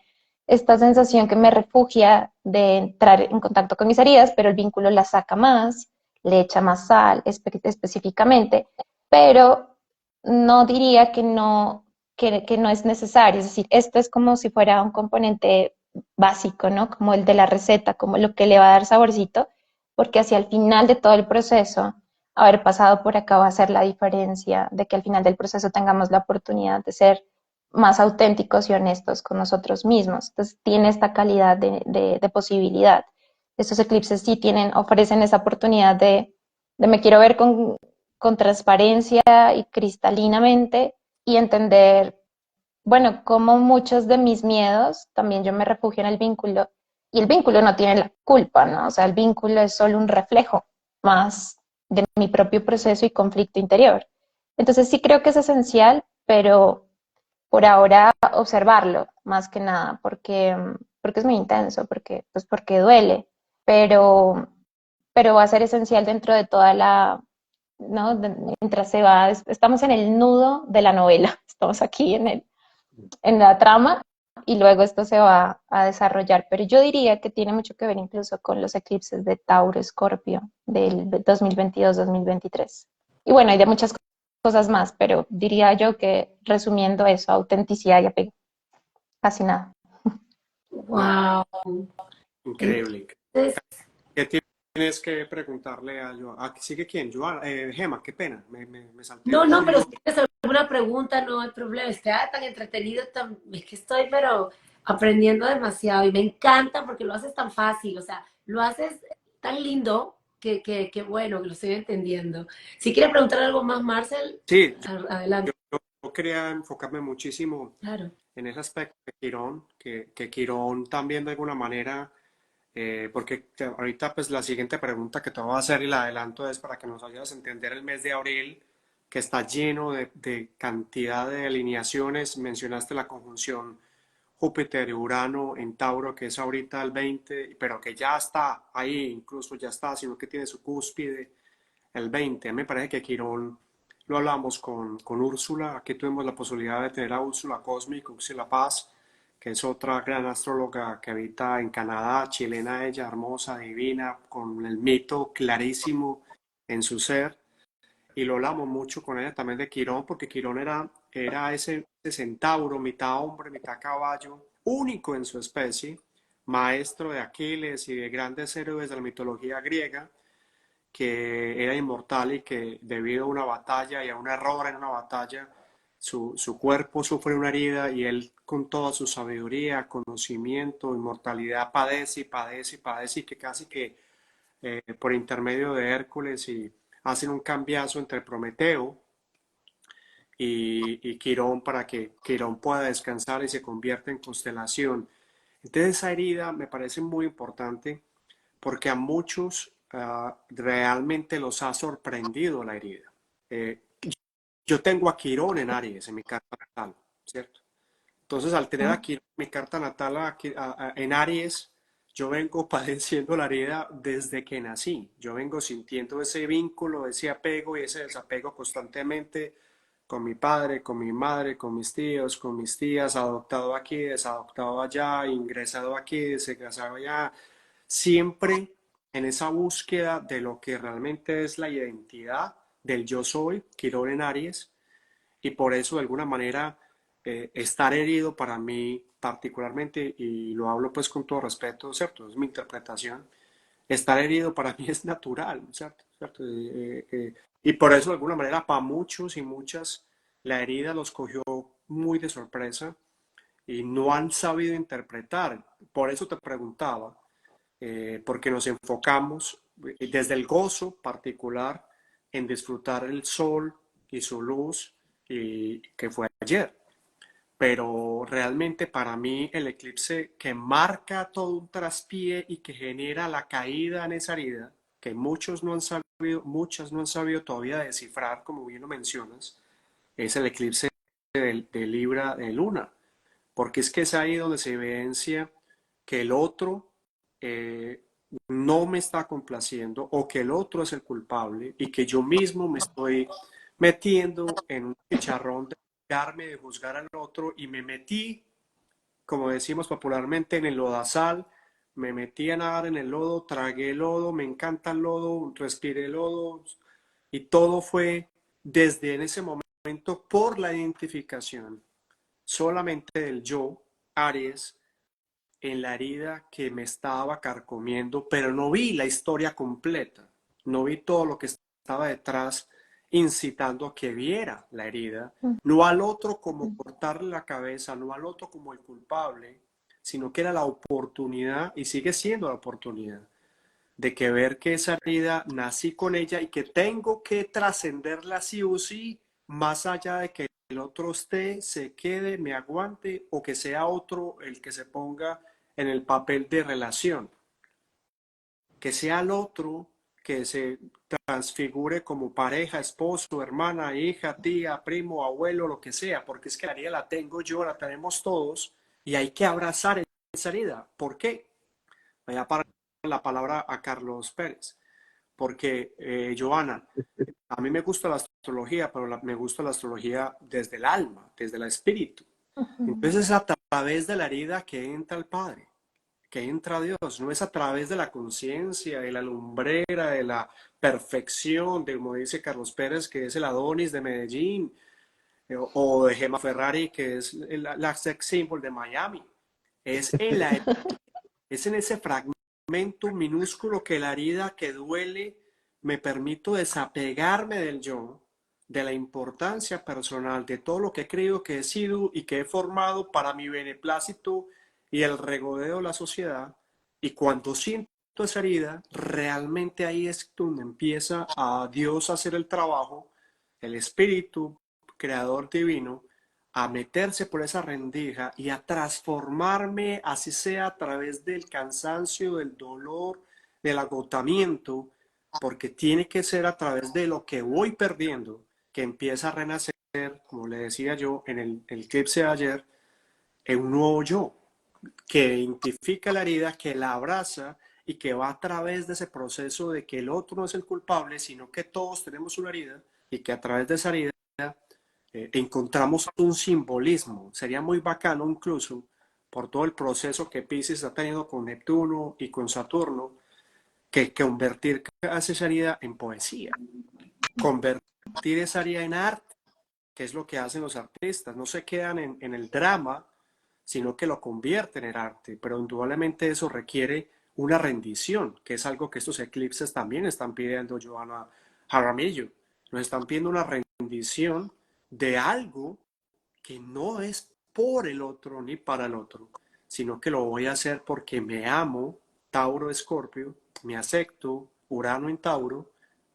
esta sensación que me refugia de entrar en contacto con mis heridas, pero el vínculo la saca más, le echa más sal específicamente, pero no diría que no es necesario. Es decir, esto es como si fuera un componente básico, ¿no? Como el de la receta, como lo que le va a dar saborcito, porque hacia el final de todo el proceso, haber pasado por acá va a hacer la diferencia de que al final del proceso tengamos la oportunidad de ser más auténticos y honestos con nosotros mismos. Entonces tiene esta calidad de posibilidad. Estos eclipses sí tienen, ofrecen esa oportunidad de me quiero ver con transparencia y cristalinamente y entender, bueno, como muchos de mis miedos, también yo me refugio en el vínculo y el vínculo no tiene la culpa, ¿no? O sea, el vínculo es solo un reflejo más de mi propio proceso y conflicto interior. Entonces sí creo que es esencial, pero por ahora observarlo más que nada, porque es muy intenso, porque duele, pero, pero va a ser esencial dentro de toda la, ¿no? Mientras se va, estamos en el nudo de la novela, estamos aquí en la trama y luego esto se va a desarrollar, pero yo diría que tiene mucho que ver incluso con los eclipses de Tauro, Escorpio del 2022-2023. Y bueno, hay de muchas cosas más, pero diría yo que resumiendo eso, autenticidad y apego, casi nada. Wow, Wow. increíble. Entonces, ¿Qué tienes que preguntarle a Joan? Ah, ¿sigue quién? Joan, Gema, qué pena, me salté no, un no, pero turno. si tienes alguna pregunta, no hay problema. Está tan entretenido, es que estoy, pero aprendiendo demasiado y me encanta porque lo haces tan fácil, o sea, lo haces tan lindo que bueno, que lo estoy entendiendo. Si quieres preguntar algo más, Marcel, Sí, adelante. yo quería enfocarme muchísimo Claro. en ese aspecto de Quirón, que Quirón también de alguna manera, porque ahorita pues la siguiente pregunta que te voy a hacer y la adelanto es para que nos ayudes a entender el mes de abril, que está lleno de cantidad de alineaciones. Mencionaste la conjunción Júpiter y Urano en Tauro, que es ahorita el 20, pero que ya está ahí, incluso ya está, sino que tiene su cúspide el 20. Me parece que Quirón lo hablamos con Úrsula. Aquí tuvimos la posibilidad de tener a Úrsula Cósmica, Úrsula Paz, que es otra gran astróloga que habita en Canadá, chilena ella, hermosa, divina, con el mito clarísimo en su ser. Y lo hablamos mucho con ella también de Quirón, porque Quirón era ese centauro, mitad hombre, mitad caballo, único en su especie, maestro de Aquiles y de grandes héroes de la mitología griega, que era inmortal y que debido a una batalla y a un error en una batalla, su cuerpo sufre una herida y él con toda su sabiduría, conocimiento, inmortalidad padece y padece y padece y que casi que por intermedio de Hércules y hacen un cambiazo entre Prometeo y Quirón para que Quirón pueda descansar y se convierta en constelación. Entonces esa herida me parece muy importante porque a muchos realmente los ha sorprendido la herida. Eh, yo tengo a Quirón en Aries, en mi carta natal, ¿cierto? Entonces, al tener aquí mi carta natal en Aries, yo vengo padeciendo la herida desde que nací. Yo vengo sintiendo ese vínculo, ese apego y ese desapego constantemente con mi padre, con mi madre, con mis tíos, con mis tías, adoptado aquí, desadoptado allá, ingresado aquí, desegresado allá. Siempre en esa búsqueda de lo que realmente es la identidad del yo soy, Quirón en Aries, y por eso de alguna manera estar herido para mí particularmente, y lo hablo pues con todo respeto, ¿cierto? Es mi interpretación, estar herido para mí es natural, ¿cierto? ¿Cierto? Y por eso de alguna manera para muchos y muchas la herida los cogió muy de sorpresa y no han sabido interpretar. Por eso te preguntaba, porque nos enfocamos desde el gozo particular en disfrutar el sol y su luz, y que fue ayer. Pero realmente para mí el eclipse que marca todo un traspié y que genera la caída en esa herida, que muchas no han sabido todavía descifrar, como bien lo mencionas, es el eclipse de Libra de Luna, porque es que es ahí donde se evidencia que el otro eh, no me está complaciendo o que el otro es el culpable y que yo mismo me estoy metiendo en un chicharrón de juzgarme, de juzgar al otro y me metí, como decimos popularmente, en el lodazal, me metí a nadar en el lodo, tragué el lodo, me encanta el lodo, respiré el lodo y todo fue desde en ese momento por la identificación solamente del yo, Aries, en la herida que me estaba carcomiendo, pero no vi la historia completa, no vi todo lo que estaba detrás, incitando a que viera la herida, no al otro como cortarle la cabeza, no al otro como el culpable, sino que era la oportunidad, y sigue siendo la oportunidad, de que ver que esa herida nací con ella y que tengo que trascenderla sí o sí, más allá de que el otro esté, se quede, me aguante o que sea otro el que se ponga en el papel de relación, que sea el otro que se transfigure como pareja, esposo, hermana, hija, tía, primo, abuelo, lo que sea, porque es que la herida la tengo yo, la tenemos todos y hay que abrazar esa herida. ¿Por qué? Vaya para la palabra a Carlos Pérez, porque Joana, a mí me gusta la astrología, pero me gusta la astrología desde el alma, desde el espíritu. Entonces es a través de la herida que entra el Padre, que entra Dios, no es a través de la conciencia, de la lumbrera, de la perfección, de como dice Carlos Pérez, que es el Adonis de Medellín, o de Gemma Ferrari, que es la sex symbol de Miami. Es en la Es en ese fragmento minúsculo que la herida que duele me permito desapegarme del yo, de la importancia personal, de todo lo que he creído que he sido y que he formado para mi beneplácito y el regodeo de la sociedad. Y cuando siento esa herida, realmente ahí es donde empieza a Dios a hacer el trabajo, el Espíritu Creador Divino, a meterse por esa rendija y a transformarme, así sea a través del cansancio, del dolor, del agotamiento, porque tiene que ser a través de lo que voy perdiendo que empieza a renacer, como le decía yo en el eclipse de ayer, en un nuevo yo, que identifica la herida, que la abraza y que va a través de ese proceso de que el otro no es el culpable, sino que todos tenemos una herida y que a través de esa herida encontramos un simbolismo. Sería muy bacano incluso por todo el proceso que Piscis está teniendo con Neptuno y con Saturno, que convertir esa herida en poesía, convertir esa herida en arte, que es lo que hacen los artistas. No se quedan en el drama, sino que lo convierten en arte, pero indudablemente eso requiere una rendición, que es algo que estos eclipses también están pidiendo, Joana Jaramillo. Nos están pidiendo una rendición de algo que no es por el otro ni para el otro, sino que lo voy a hacer porque me amo, Tauro Escorpio, me acepto, Urano en Tauro,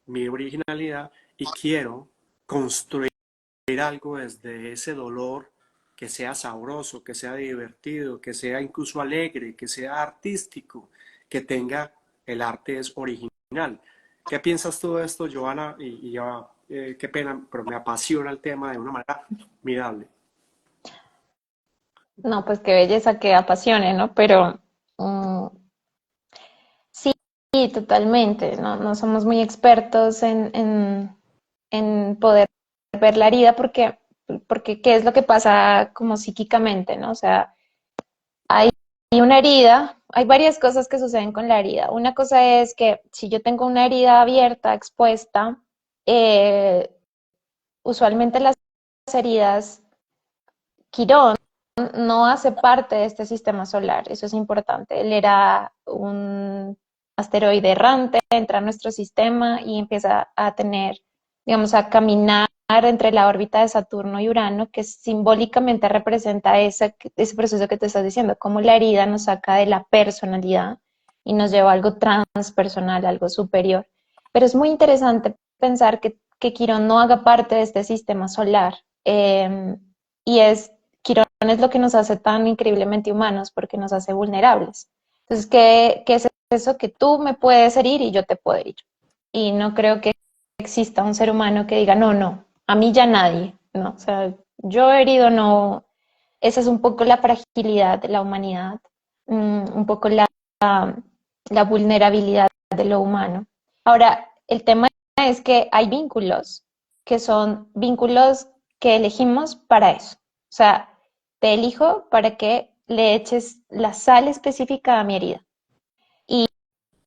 mi originalidad, y quiero construir algo desde ese dolor que sea sabroso, que sea divertido, que sea incluso alegre, que sea artístico, que tenga el arte es original. ¿Qué piensas tú de esto, Joana? Y ya, qué pena, pero me apasiona el tema de una manera admirable. No, pues qué belleza que apasione, ¿no? Pero mm, sí, sí, totalmente. No, no somos muy expertos en poder ver la herida porque qué es lo que pasa como psíquicamente, ¿no? O sea, hay una herida, hay varias cosas que suceden con la herida. Una cosa es que si yo tengo una herida abierta, expuesta, eh, usualmente las heridas, Quirón no hace parte de este sistema solar, eso es importante. Él era un asteroide errante, entra a nuestro sistema y empieza a tener, digamos, a caminar entre la órbita de Saturno y Urano, que simbólicamente representa ese proceso que te estás diciendo, cómo la herida nos saca de la personalidad y nos lleva a algo transpersonal, algo superior. Pero es muy interesante pensar que Quirón no haga parte de este sistema solar. Y Quirón es lo que nos hace tan increíblemente humanos porque nos hace vulnerables. Entonces, ¿qué es eso? Que tú me puedes herir y yo te puedo herir. Y no creo que exista un ser humano que diga, no, no, a mí ya nadie, ¿no? O sea, yo herido no. Esa es un poco la fragilidad de la humanidad, un poco la vulnerabilidad de lo humano. Ahora, el tema es que hay vínculos que son vínculos que elegimos para eso. O sea, te elijo para que le eches la sal específica a mi herida.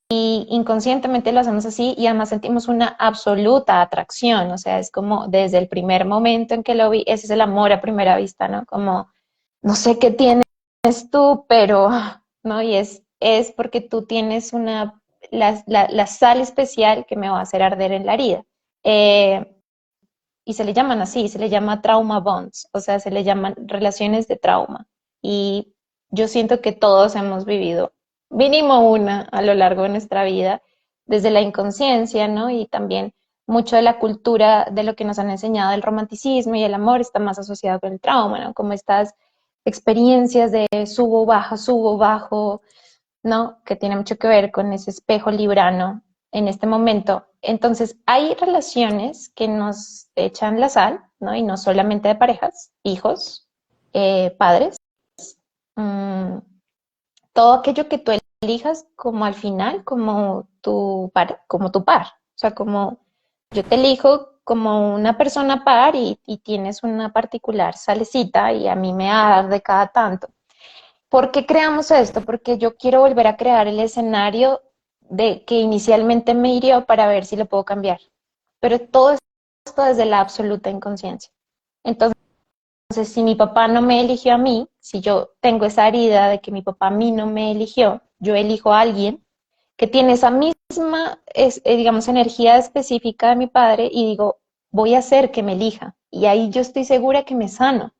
Y inconscientemente lo hacemos así y además sentimos una absoluta atracción. O sea, es como desde el primer momento en que lo vi, ese es el amor a primera vista, ¿no? Como, no sé qué tienes tú, pero ¿no? Y es porque tú tienes la sal especial que me va a hacer arder en la herida. Y se le llaman así, se le llama trauma bonds, o sea, se le llaman relaciones de trauma. Y yo siento que todos hemos vivido mínimo una a lo largo de nuestra vida, desde la inconsciencia, ¿no? Y también mucho de la cultura de lo que nos han enseñado el romanticismo y el amor está más asociado con el trauma, ¿no? Como estas experiencias de subo, bajo, ¿no? Que tiene mucho que ver con ese espejo librano en este momento. Entonces, hay relaciones que nos echan la sal, ¿no? Y no solamente de parejas, hijos, padres, mmm, todo aquello que tú elijas como al final, como tu par. O sea, como yo te elijo como una persona par y tienes una particular salecita y a mí me arde cada tanto. ¿Por qué creamos esto? Porque yo quiero volver a crear el escenario de que inicialmente me hirió para ver si lo puedo cambiar. Pero todo esto desde la absoluta inconsciencia. Entonces, si mi papá no me eligió a mí, si yo tengo esa herida de que mi papá a mí no me eligió, yo elijo a alguien que tiene esa misma, digamos, energía específica de mi padre y digo, voy a hacer que me elija. Y ahí yo estoy segura que me sano.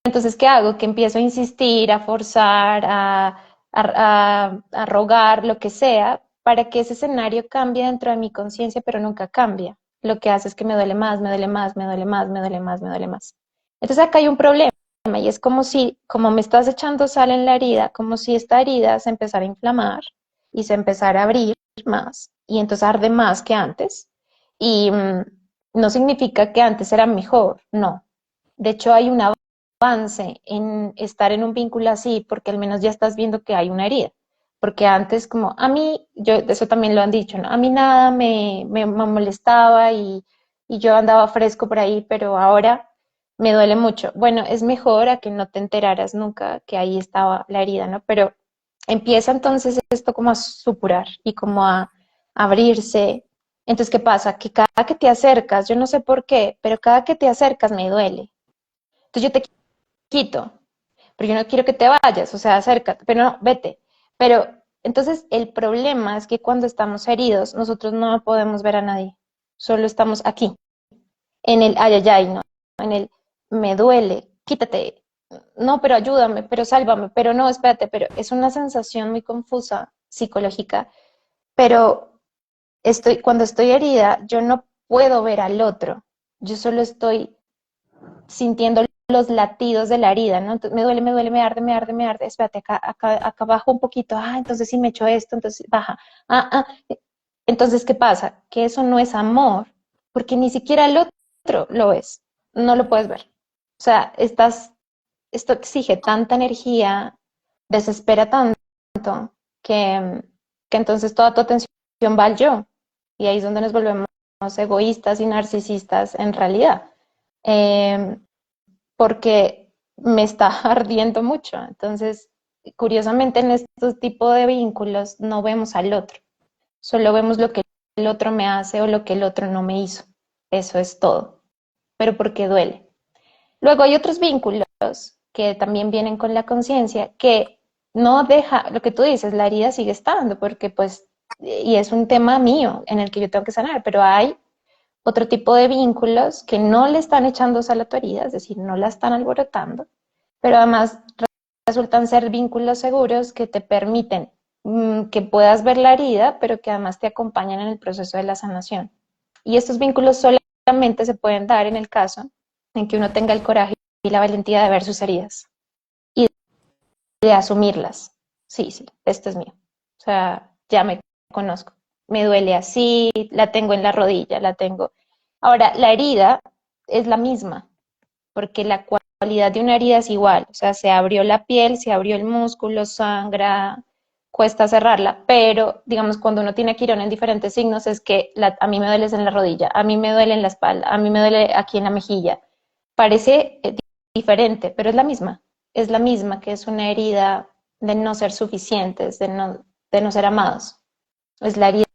Entonces, ¿qué hago? Que empiezo a insistir, a forzar, a rogar, lo que sea, para que ese escenario cambie dentro de mi conciencia, pero nunca cambia. Lo que hace es que me duele más, me duele más, me duele más, me duele más, me duele más. Entonces acá hay un problema y es como si, como me estás echando sal en la herida, como si esta herida se empezara a inflamar y se empezara a abrir más y entonces arde más que antes. Y no significa que antes era mejor, no. De hecho, hay una avance en estar en un vínculo así, porque al menos ya estás viendo que hay una herida. Porque antes, como a mí, yo, eso también lo han dicho, ¿no? A mí nada me molestaba y yo andaba fresco por ahí, pero ahora me duele mucho. Bueno, es mejor a que no te enteraras nunca que ahí estaba la herida, ¿no? Pero empieza entonces esto como a supurar y como a abrirse. Entonces, ¿qué pasa? Que cada que te acercas, yo no sé por qué, pero cada que te acercas me duele. Entonces yo te quito, pero yo no quiero que te vayas, o sea, acércate, pero no, vete. Pero entonces el problema es que cuando estamos heridos, nosotros no podemos ver a nadie, solo estamos aquí, en el ay, ay, ay, no, en el me duele, quítate, no, pero ayúdame, pero sálvame, pero no, espérate, pero es una sensación muy confusa psicológica, pero cuando estoy herida, yo no puedo ver al otro, yo solo estoy sintiendo los latidos de la herida, ¿no? Entonces, me duele, me arde, espérate, acá bajo un poquito, entonces sí me echo esto, entonces baja, entonces, ¿qué pasa? Que eso no es amor, porque ni siquiera el otro lo ves, no lo puedes ver. O sea, esto exige tanta energía, desespera tanto, que, que entonces toda tu atención va al yo, y ahí es donde nos volvemos egoístas y narcisistas en realidad. Eh, porque me está ardiendo mucho. Entonces, curiosamente en estos tipos de vínculos no vemos al otro, solo vemos lo que el otro me hace o lo que el otro no me hizo. Eso es todo, pero porque duele. Luego hay otros vínculos que también vienen con la conciencia que no deja, lo que tú dices, la herida sigue estando, porque pues, y es un tema mío en el que yo tengo que sanar, pero hay otro tipo de vínculos que no le están echando sal a tu herida, es decir, no la están alborotando, pero además resultan ser vínculos seguros que te permiten que puedas ver la herida, pero que además te acompañan en el proceso de la sanación. Y estos vínculos solamente se pueden dar en el caso en que uno tenga el coraje y la valentía de ver sus heridas y de asumirlas. Sí, sí, esto es mío. O sea, ya me conozco. Me duele así, la tengo en la rodilla, la tengo. Ahora, la herida es la misma, porque la cualidad de una herida es igual. O sea, se abrió la piel, se abrió el músculo, sangra, cuesta cerrarla, pero digamos, cuando uno tiene Quirón en diferentes signos, es que a mí me duele en la rodilla, a mí me duele en la espalda, a mí me duele aquí en la mejilla. Parece diferente, pero es la misma, que es una herida de no ser suficientes, de no ser amados. Es la herida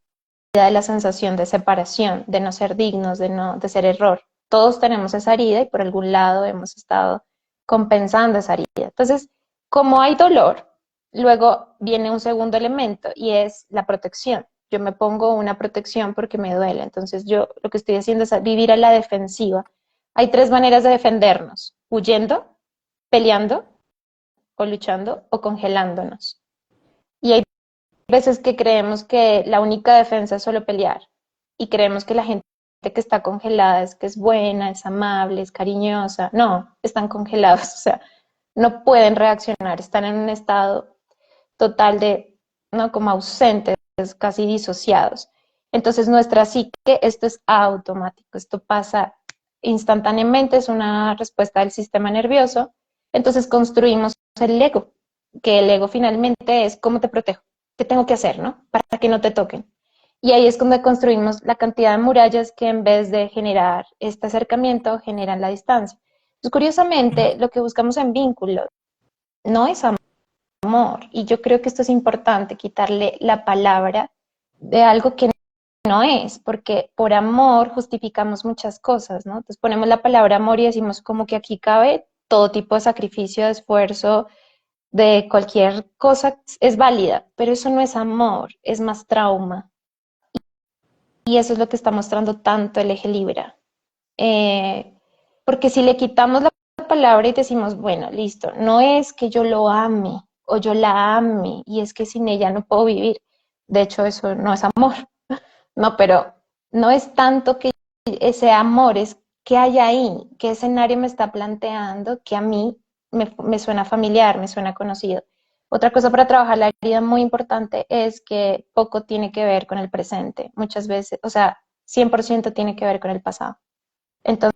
de la sensación de separación, de no ser dignos, de ser error. Todos tenemos esa herida y por algún lado hemos estado compensando esa herida. Entonces, como hay dolor, luego viene un segundo elemento y es la protección. Yo me pongo una protección porque me duele. Entonces yo lo que estoy haciendo es vivir a la defensiva. Hay tres maneras de defendernos: huyendo, peleando o luchando o congelándonos. Y hay veces que creemos que la única defensa es solo pelear y creemos que la gente que está congelada es que es buena, es amable, es cariñosa. No, están congelados, o sea, no pueden reaccionar, están en un estado total de, ¿no? Como ausentes, casi disociados. Entonces nuestra psique, esto es automático, esto pasa instantáneamente, es una respuesta del sistema nervioso. Entonces construimos el ego, que el ego finalmente es cómo te protejo, qué tengo que hacer, ¿no? Para que no te toquen. Y ahí es donde construimos la cantidad de murallas que en vez de generar este acercamiento, generan la distancia. Pues curiosamente, lo que buscamos en vínculo no es amor. Y yo creo que esto es importante, quitarle la palabra de algo que no es, porque por amor justificamos muchas cosas, ¿no? Entonces ponemos la palabra amor y decimos como que aquí cabe todo tipo de sacrificio, de esfuerzo, de cualquier cosa es válida, pero eso no es amor, es más trauma. Y eso es lo que está mostrando tanto el eje Libra. Porque si le quitamos la palabra y decimos, bueno, listo, no es que yo lo ame o yo la ame y es que sin ella no puedo vivir. De hecho, eso no es amor, no, pero no es tanto que ese amor, es que hay ahí, qué escenario me está planteando que a mí me suena familiar, me suena conocido. Otra cosa para trabajar la herida muy importante es que poco tiene que ver con el presente, muchas veces, o sea, 100% tiene que ver con el pasado. Entonces,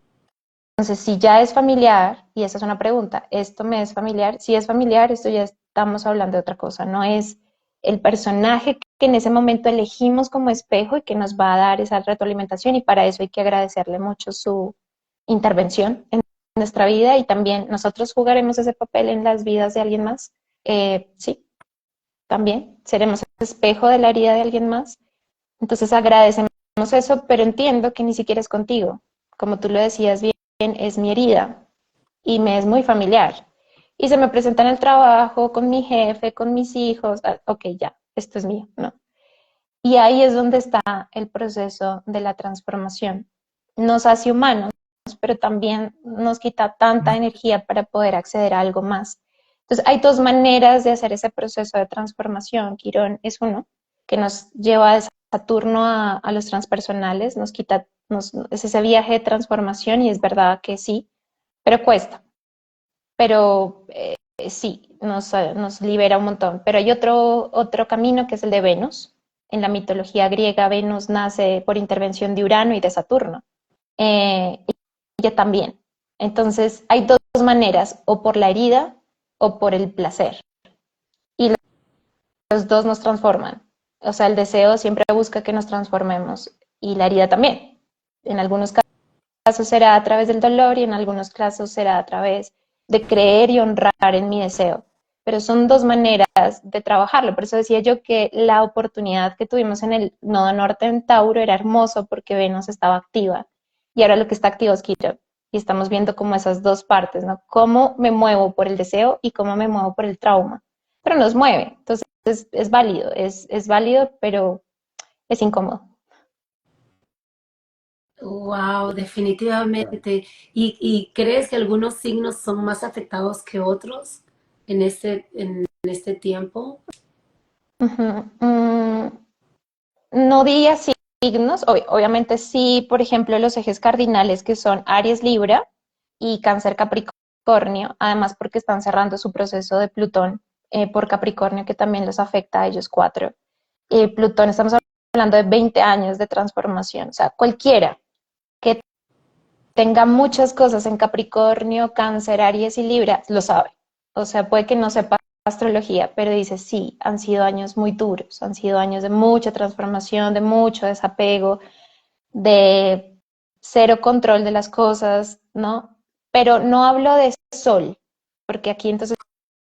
si ya es familiar, y esa es una pregunta, ¿esto me es familiar? Si es familiar, esto ya estamos hablando de otra cosa, no es el personaje que en ese momento elegimos como espejo y que nos va a dar esa retroalimentación, y para eso hay que agradecerle mucho su intervención en nuestra vida, y también nosotros jugaremos ese papel en las vidas de alguien más. Sí, también seremos espejo de la herida de alguien más. Entonces agradecemos eso, pero entiendo que ni siquiera es contigo. Como tú lo decías bien, es mi herida y me es muy familiar. Y se me presenta en el trabajo, con mi jefe, con mis hijos. Ok, ya, esto es mío, ¿no? Y ahí es donde está el proceso de la transformación. Nos hace humanos, pero también nos quita tanta energía para poder acceder a algo más. Entonces, hay dos maneras de hacer ese proceso de transformación. Quirón es uno, que nos lleva de Saturno a los transpersonales, nos quita, es ese viaje de transformación, y es verdad que sí, pero cuesta. Pero sí, nos libera un montón. Pero hay otro camino que es el de Venus. En la mitología griega, Venus nace por intervención de Urano y de Saturno. Ella también. Entonces, hay dos maneras, o por la herida o por el placer. Y los dos nos transforman. O sea, el deseo siempre busca que nos transformemos, y la herida también. En algunos casos será a través del dolor y en algunos casos será a través de creer y honrar en mi deseo. Pero son dos maneras de trabajarlo. Por eso decía yo que la oportunidad que tuvimos en el nodo norte en Tauro era hermoso porque Venus estaba activa. Y ahora lo que está activo es Quirón. Y estamos viendo como esas dos partes, ¿no? Cómo me muevo por el deseo y cómo me muevo por el trauma. Pero nos mueve. Entonces es válido, es válido, pero es incómodo. Wow, definitivamente. ¿Y crees que algunos signos son más afectados que otros en este tiempo? Uh-huh. No diría signos, obviamente sí, por ejemplo, los ejes cardinales que son Aries Libra y Cáncer Capricornio, además porque están cerrando su proceso de Plutón por Capricornio, que también los afecta a ellos cuatro. Plutón, estamos hablando de 20 años de transformación, o sea, cualquiera que tenga muchas cosas en Capricornio, Cáncer, Aries y Libra, lo sabe. O sea, puede que no sepa astrología, pero dice, sí, han sido años muy duros, han sido años de mucha transformación, de mucho desapego, de cero control de las cosas, ¿no? Pero no hablo de sol, porque aquí entonces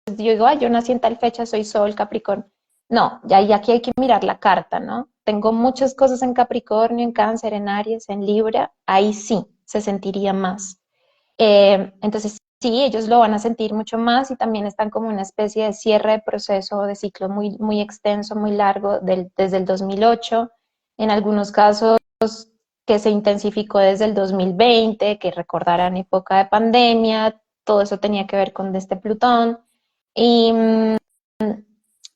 yo digo, yo nací en tal fecha, soy sol, Capricornio. No, ya aquí hay que mirar la carta, ¿no? Tengo muchas cosas en Capricornio, en Cáncer, en Aries, en Libra, ahí sí se sentiría más. Entonces sí, ellos lo van a sentir mucho más y también están como una especie de cierre de proceso de ciclo muy, muy extenso, muy largo desde el 2008, en algunos casos que se intensificó desde el 2020, que recordarán época de pandemia, todo eso tenía que ver con este Plutón. Y,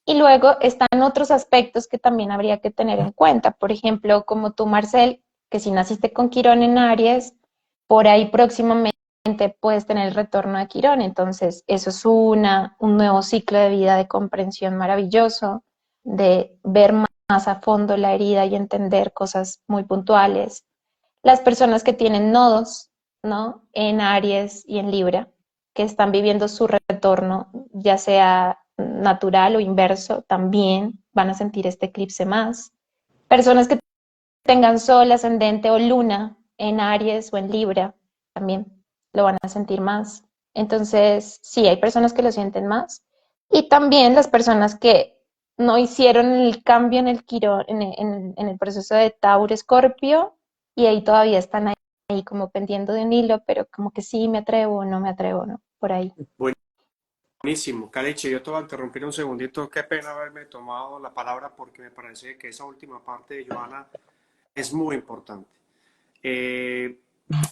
y luego están otros aspectos que también habría que tener en cuenta. Por ejemplo, como tú, Marcel, que si naciste con Quirón en Aries, por ahí próximamente puedes tener el retorno de Quirón. Entonces, eso es un nuevo ciclo de vida de comprensión maravilloso, de ver más a fondo la herida y entender cosas muy puntuales. Las personas que tienen nodos, ¿no? En Aries y en Libra, que están viviendo su retorno, ya sea natural o inverso, también van a sentir este eclipse más. Personas que tengan sol, ascendente o luna en Aries o en Libra, también lo van a sentir más. Entonces, sí, hay personas que lo sienten más. Y también las personas que no hicieron el cambio en el Quirón, en el proceso de Tauro-Escorpio, y ahí todavía están ahí como pendiendo de un hilo, pero como que sí me atrevo o no me atrevo, ¿no? Por ahí. Buenísimo. Caliche, yo te voy a interrumpir un segundito. Qué pena haberme tomado la palabra porque me parece que esa última parte de Joana es muy importante. Eh,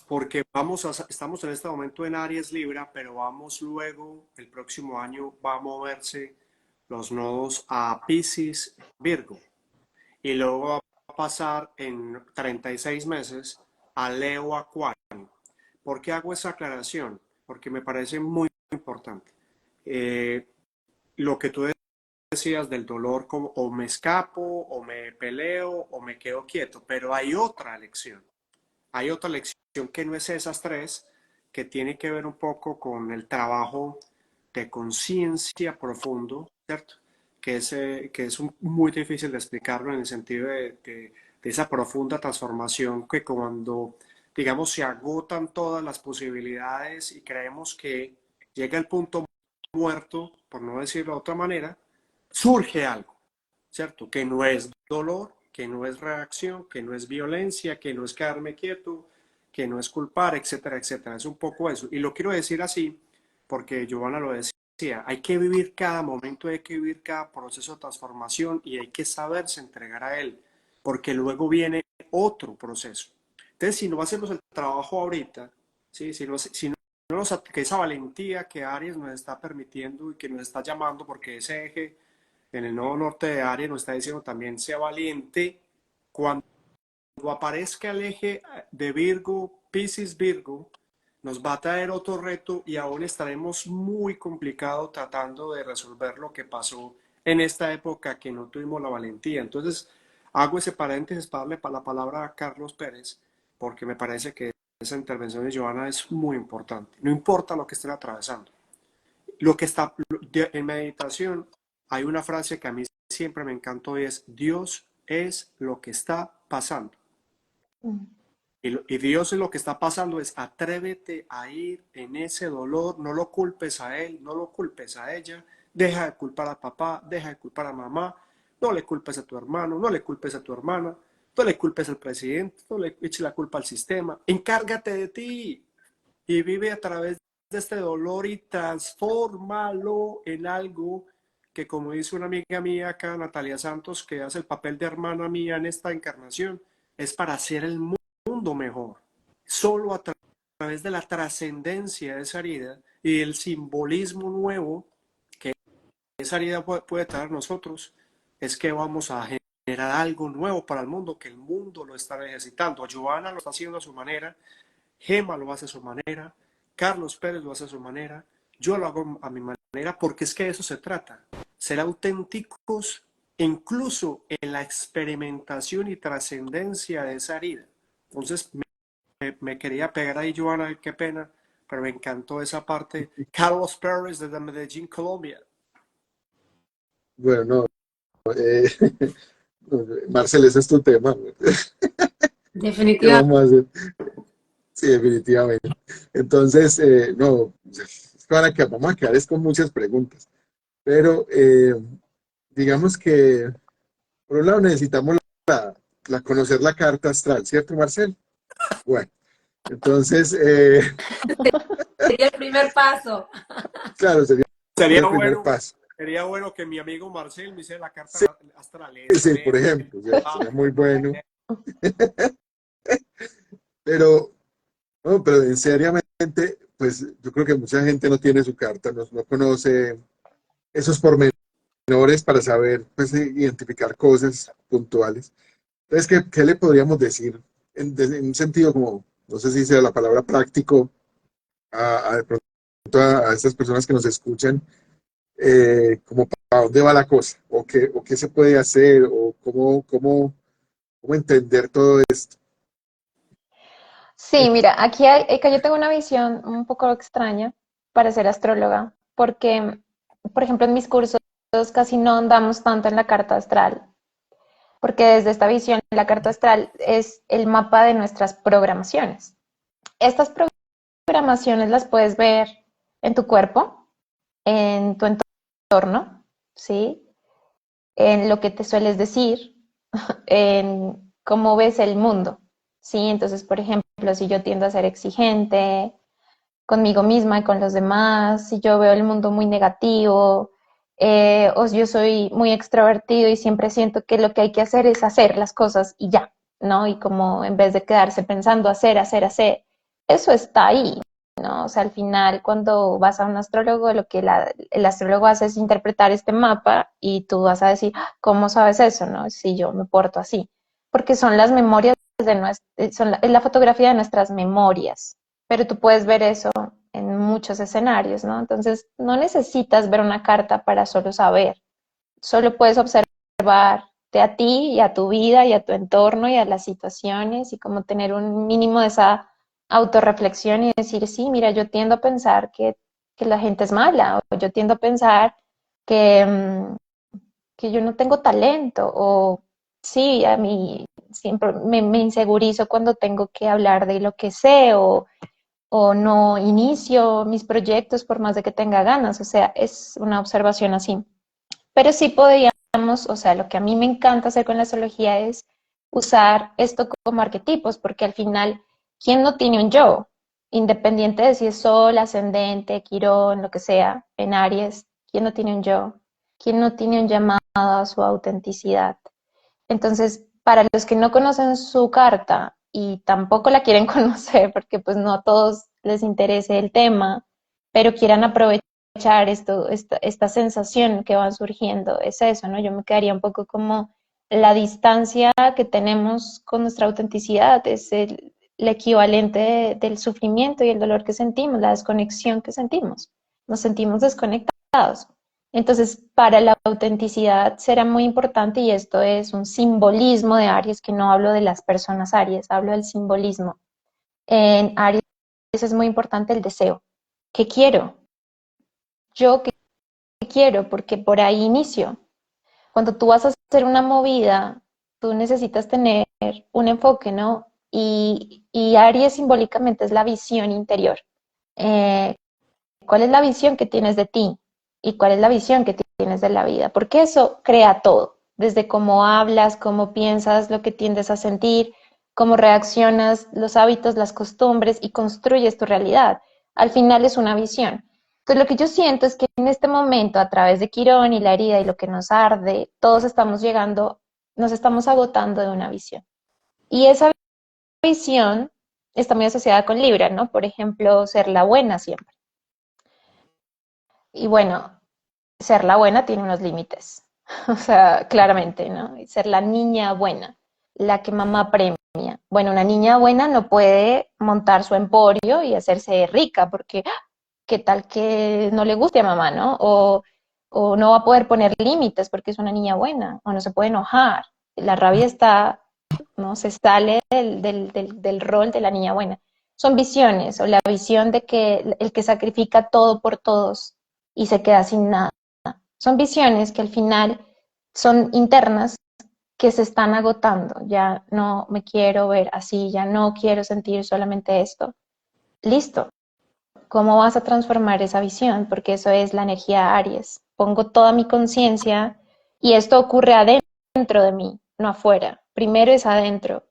Porque estamos en este momento en Aries Libra, pero vamos luego, el próximo año va a moverse los nodos a Piscis Virgo y luego va a pasar en 36 meses a Leo Acuario. ¿Por qué hago esa aclaración? Porque me parece muy importante. Eh, lo que tú decías del dolor, como o me escapo, o me peleo, o me quedo quieto, pero hay otra lección que no es esas tres, que tiene que ver un poco con el trabajo de conciencia profundo, ¿cierto? Muy difícil de explicarlo en el sentido de esa profunda transformación que cuando, digamos, se agotan todas las posibilidades y creemos que llega el punto muerto, por no decirlo de otra manera, surge algo, ¿cierto? Que no es dolor, que no es reacción, que no es violencia, que no es quedarme quieto, que no es culpar, etcétera, etcétera. Es un poco eso. Y lo quiero decir así porque Giovanna lo decía, hay que vivir cada momento, hay que vivir cada proceso de transformación y hay que saberse entregar a él, porque luego viene otro proceso. Entonces, si no hacemos el trabajo ahorita, ¿sí? Si no que esa valentía que Aries nos está permitiendo y que nos está llamando, porque ese eje en el nodo norte de Aries nos está diciendo también sea valiente, cuando aparezca el eje de Virgo, Piscis Virgo, nos va a traer otro reto y aún estaremos muy complicados tratando de resolver lo que pasó en esta época que no tuvimos la valentía. Entonces, hago ese paréntesis para darle la palabra a Carlos Pérez, porque me parece que esa intervención de Joana es muy importante. No importa lo que estén atravesando. Lo que está en meditación, hay una frase que a mí siempre me encantó y es: Dios es lo que está pasando. Y Dios es lo que está pasando, es atrévete a ir en ese dolor, no lo culpes a él, no lo culpes a ella, deja de culpar a papá, deja de culpar a mamá, no le culpes a tu hermano, no le culpes a tu hermana, no le culpes al presidente, no le eches la culpa al sistema, encárgate de ti y vive a través de este dolor y transfórmalo en algo que, como dice una amiga mía acá, Natalia Santos, que hace el papel de hermana mía en esta encarnación, es para hacer el mundo mejor. Solo a través de la trascendencia de esa herida y el simbolismo nuevo que esa herida puede traer a nosotros, es que vamos a generar algo nuevo para el mundo, que el mundo lo está necesitando. Joana lo está haciendo a su manera, Gema lo hace a su manera, Carlos Pérez lo hace a su manera, yo lo hago a mi manera, porque es que de eso se trata, ser auténticos incluso en la experimentación y trascendencia de esa herida. Entonces me quería pegar ahí, Joana, qué pena, pero me encantó esa parte. Carlos Pérez desde Medellín, Colombia. Bueno, no, Marcel, ese es tu tema. ¿Qué Definitivamente. vamos a hacer? Sí, definitivamente. Entonces, no, vamos a quedar es con muchas preguntas, pero digamos que, por un lado, necesitamos conocer la carta astral, ¿cierto, Marcel? Bueno, entonces, Sería el primer paso. Claro, sería Sería el primer bueno, paso. sería bueno que mi amigo Marcel me hiciera la carta Sí, astral. sí, por ejemplo, sería muy bueno. Pero, no, pero en seriamente, pues yo creo que mucha gente no tiene su carta, no conoce esos pormenores para saber, pues, identificar cosas puntuales. Entonces, ¿qué le podríamos decir en un sentido como, no sé si sea la palabra práctico, de pronto a estas personas que nos escuchan, como para dónde va la cosa, o qué se puede hacer, o cómo entender todo esto? Sí, mira, acá yo tengo una visión un poco extraña para ser astróloga, porque, por ejemplo, en mis cursos casi no andamos tanto en la carta astral, porque desde esta visión la carta astral es el mapa de nuestras programaciones. Estas programaciones las puedes ver en tu cuerpo, en tu entorno, ¿sí? En lo que te sueles decir, en cómo ves el mundo, ¿sí? Entonces, por ejemplo, si yo tiendo a ser exigente conmigo misma y con los demás, si yo veo el mundo muy negativo, o si yo soy muy extrovertido y siempre siento que lo que hay que hacer es hacer las cosas y ya, ¿no? Y como en vez de quedarse pensando hacer, eso está ahí, ¿no? O sea, al final, cuando vas a un astrólogo, lo que el astrólogo hace es interpretar este mapa y tú vas a decir, "Ah, ¿cómo sabes eso, no? Si yo me porto así. Porque son las memorias es la fotografía de nuestras memorias, pero tú puedes ver eso en muchos escenarios, ¿no? Entonces, no necesitas ver una carta para solo saber, solo puedes observarte a ti y a tu vida y a tu entorno y a las situaciones y como tener un mínimo de esa autorreflexión y decir, sí, mira, yo tiendo a pensar que la gente es mala o yo tiendo a pensar que, que yo no tengo talento o sí, a mí siempre me insegurizo cuando tengo que hablar de lo que sé o no inicio mis proyectos por más de que tenga ganas, o sea, es una observación así. Pero sí podríamos, o sea, lo que a mí me encanta hacer con la astrología es usar esto como arquetipos, porque al final, ¿quién no tiene un yo? Independiente de si es Sol, ascendente, Quirón, lo que sea, en Aries, ¿quién no tiene un yo? ¿Quién no tiene un llamado a su autenticidad? Entonces, para los que no conocen su carta y tampoco la quieren conocer, porque pues no a todos les interese el tema, pero quieran aprovechar esta sensación que va surgiendo, es eso, ¿no? Yo me quedaría un poco como la distancia que tenemos con nuestra autenticidad, es el equivalente del sufrimiento y el dolor que sentimos, la desconexión que sentimos. Nos sentimos desconectados. Entonces, para la autenticidad será muy importante, y esto es un simbolismo de Aries, que no hablo de las personas Aries, hablo del simbolismo. En Aries es muy importante el deseo. ¿Qué quiero? Yo qué quiero, porque por ahí inicio. Cuando tú vas a hacer una movida, tú necesitas tener un enfoque, ¿no? Y Aries simbólicamente es la visión interior. Eh, ¿Cuál es la visión que tienes de ti? ¿Y cuál es la visión que tienes de la vida? Porque eso crea todo, desde cómo hablas, cómo piensas, lo que tiendes a sentir, cómo reaccionas, los hábitos, las costumbres y construyes tu realidad. Al final es una visión. Entonces lo que yo siento es que en este momento, a través de Quirón y la herida y lo que nos arde, todos estamos llegando, nos estamos agotando de una visión. Y esa visión está muy asociada con Libra, ¿no? Por ejemplo, ser la buena siempre. Y bueno, ser la buena tiene unos límites, o sea, claramente, ¿no? Y ser la niña buena, la que mamá premia. Bueno, una niña buena no puede montar su emporio y hacerse rica, porque qué tal que no le guste a mamá, ¿no? O no va a poder poner límites porque es una niña buena, o no se puede enojar. La rabia está, ¿no? Se sale del rol de la niña buena. Son visiones, o la visión de que el que sacrifica todo por todos y se queda sin nada. Son visiones que al final son internas, que se están agotando. Ya no me quiero ver así, ya no quiero sentir solamente esto. Listo. ¿Cómo vas a transformar esa visión? Porque eso es la energía Aries. Pongo toda mi conciencia y esto ocurre adentro de mí, no afuera. Primero es adentro.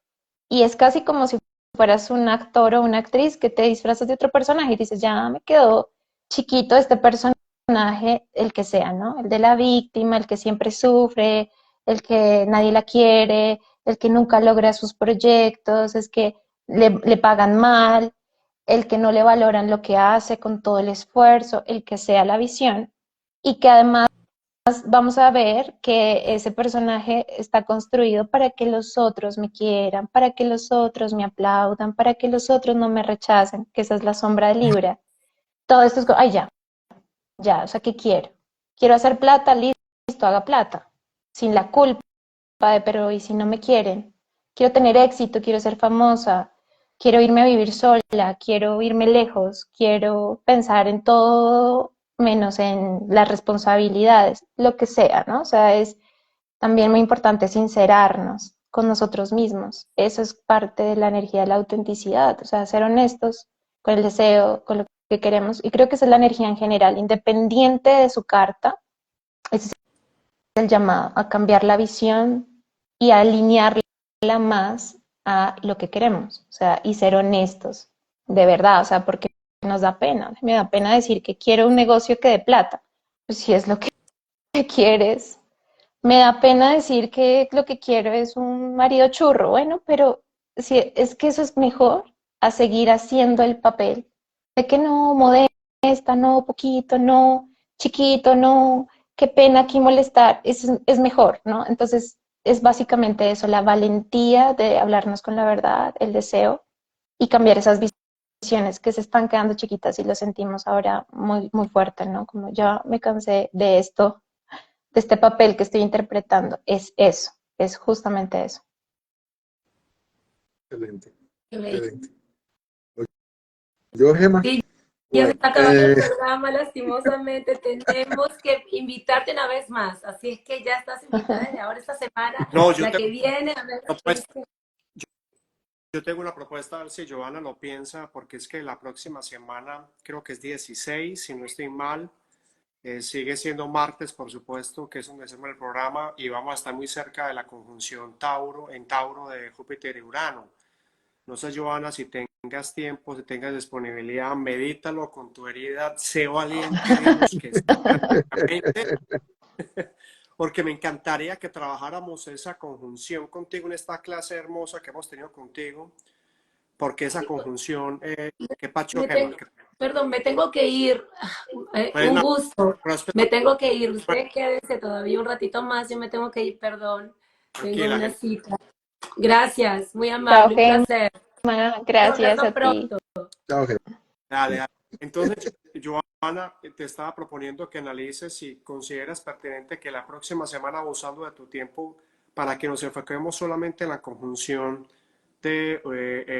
Y es casi como si fueras un actor o una actriz que te disfrazas de otro personaje y dices, ya me quedó chiquito este personaje, el que sea, ¿no? El de la víctima, el que siempre sufre, el que nadie la quiere, el que nunca logra sus proyectos, es que le pagan mal, el que no le valoran lo que hace con todo el esfuerzo, el que sea la visión, y que además vamos a ver que ese personaje está construido para que los otros me quieran, para que los otros me aplaudan, para que los otros no me rechacen, que esa es la sombra de Libra. Todo esto es, ay, ya, o sea, ¿qué quiero? Quiero hacer plata, listo, haga plata, sin la culpa de, pero ¿y si no me quieren? Quiero tener éxito, quiero ser famosa, quiero irme a vivir sola, quiero irme lejos, quiero pensar en todo menos en las responsabilidades, lo que sea, ¿no? O sea, es también muy importante sincerarnos con nosotros mismos. Eso es parte de la energía de la autenticidad, o sea, ser honestos con el deseo, con lo que queremos. Y creo que esa es la energía en general, independiente de su carta, ese es el llamado a cambiar la visión y a alinearla más a lo que queremos, o sea, y ser honestos, de verdad, o sea, porque nos da pena, me da pena decir que quiero un negocio que dé plata, pues si es lo que quieres, me da pena decir que lo que quiero es un marido churro, bueno, pero si es que eso es mejor a seguir haciendo el papel de que no, modesta, no, poquito, no, chiquito, no, qué pena aquí molestar, es mejor, ¿no? Entonces es básicamente eso, la valentía de hablarnos con la verdad, el deseo y cambiar esas visiones que se están quedando chiquitas y lo sentimos ahora muy, muy fuerte, ¿no? Como ya me cansé de esto, de este papel que estoy interpretando, es eso, es justamente eso. Excelente, Qué bello. excelente. Yo, Gemma, Sí, ya se bueno, está acabando el programa, lastimosamente. Tenemos que invitarte una vez más. Así es que ya estás invitada desde ahora esta semana, No, yo la tengo que viene, a ver una qué propuesta, yo tengo una propuesta, a ver si Giovanna lo piensa, porque es que la próxima semana, creo que es 16, si no estoy mal, sigue siendo martes, por supuesto, que es donde hacemos el programa, y vamos a estar muy cerca de la conjunción Tauro, en Tauro de Júpiter y Urano. No sé, Giovanna, si tengas tiempo, si tengas disponibilidad, medítalo con tu herida, sé valiente y dinos que sí prácticamente, porque me encantaría que trabajáramos esa conjunción contigo en esta clase hermosa que hemos tenido contigo, porque esa conjunción, qué pacho, me Gemma, tengo, perdón, me tengo que ir. pues Un nada, gusto. respeto, Me tengo que ir. Usted quédese todavía un ratito más. Yo me tengo que ir, perdón. Tengo tranquila, una Gemma, cita. Gracias, muy Chao, amable, un Gemma, placer. gracias Hablando a ti. pronto. chao, Gemma. dale, dale. Entonces, Giovanna, te estaba proponiendo que analices si consideras pertinente que la próxima semana, abusando de tu tiempo, para que nos enfoquemos solamente en la conjunción de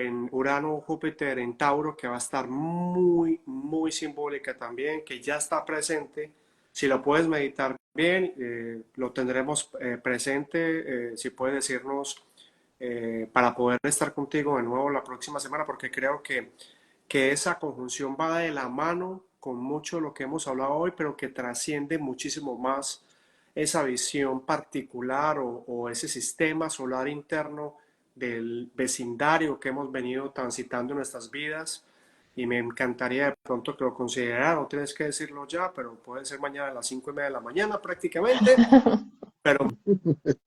en Urano, Júpiter, en Tauro, que va a estar muy, muy simbólica también, que ya está presente. Si lo puedes meditar bien, lo tendremos presente. Si puedes decirnos para poder estar contigo de nuevo la próxima semana, porque creo que esa conjunción va de la mano con mucho de lo que hemos hablado hoy, pero que trasciende muchísimo más esa visión particular o ese sistema solar interno del vecindario que hemos venido transitando en nuestras vidas. Y me encantaría de pronto que lo consideraran, no tienes que decirlo ya, pero puede ser mañana a las 5:30 de la mañana prácticamente, pero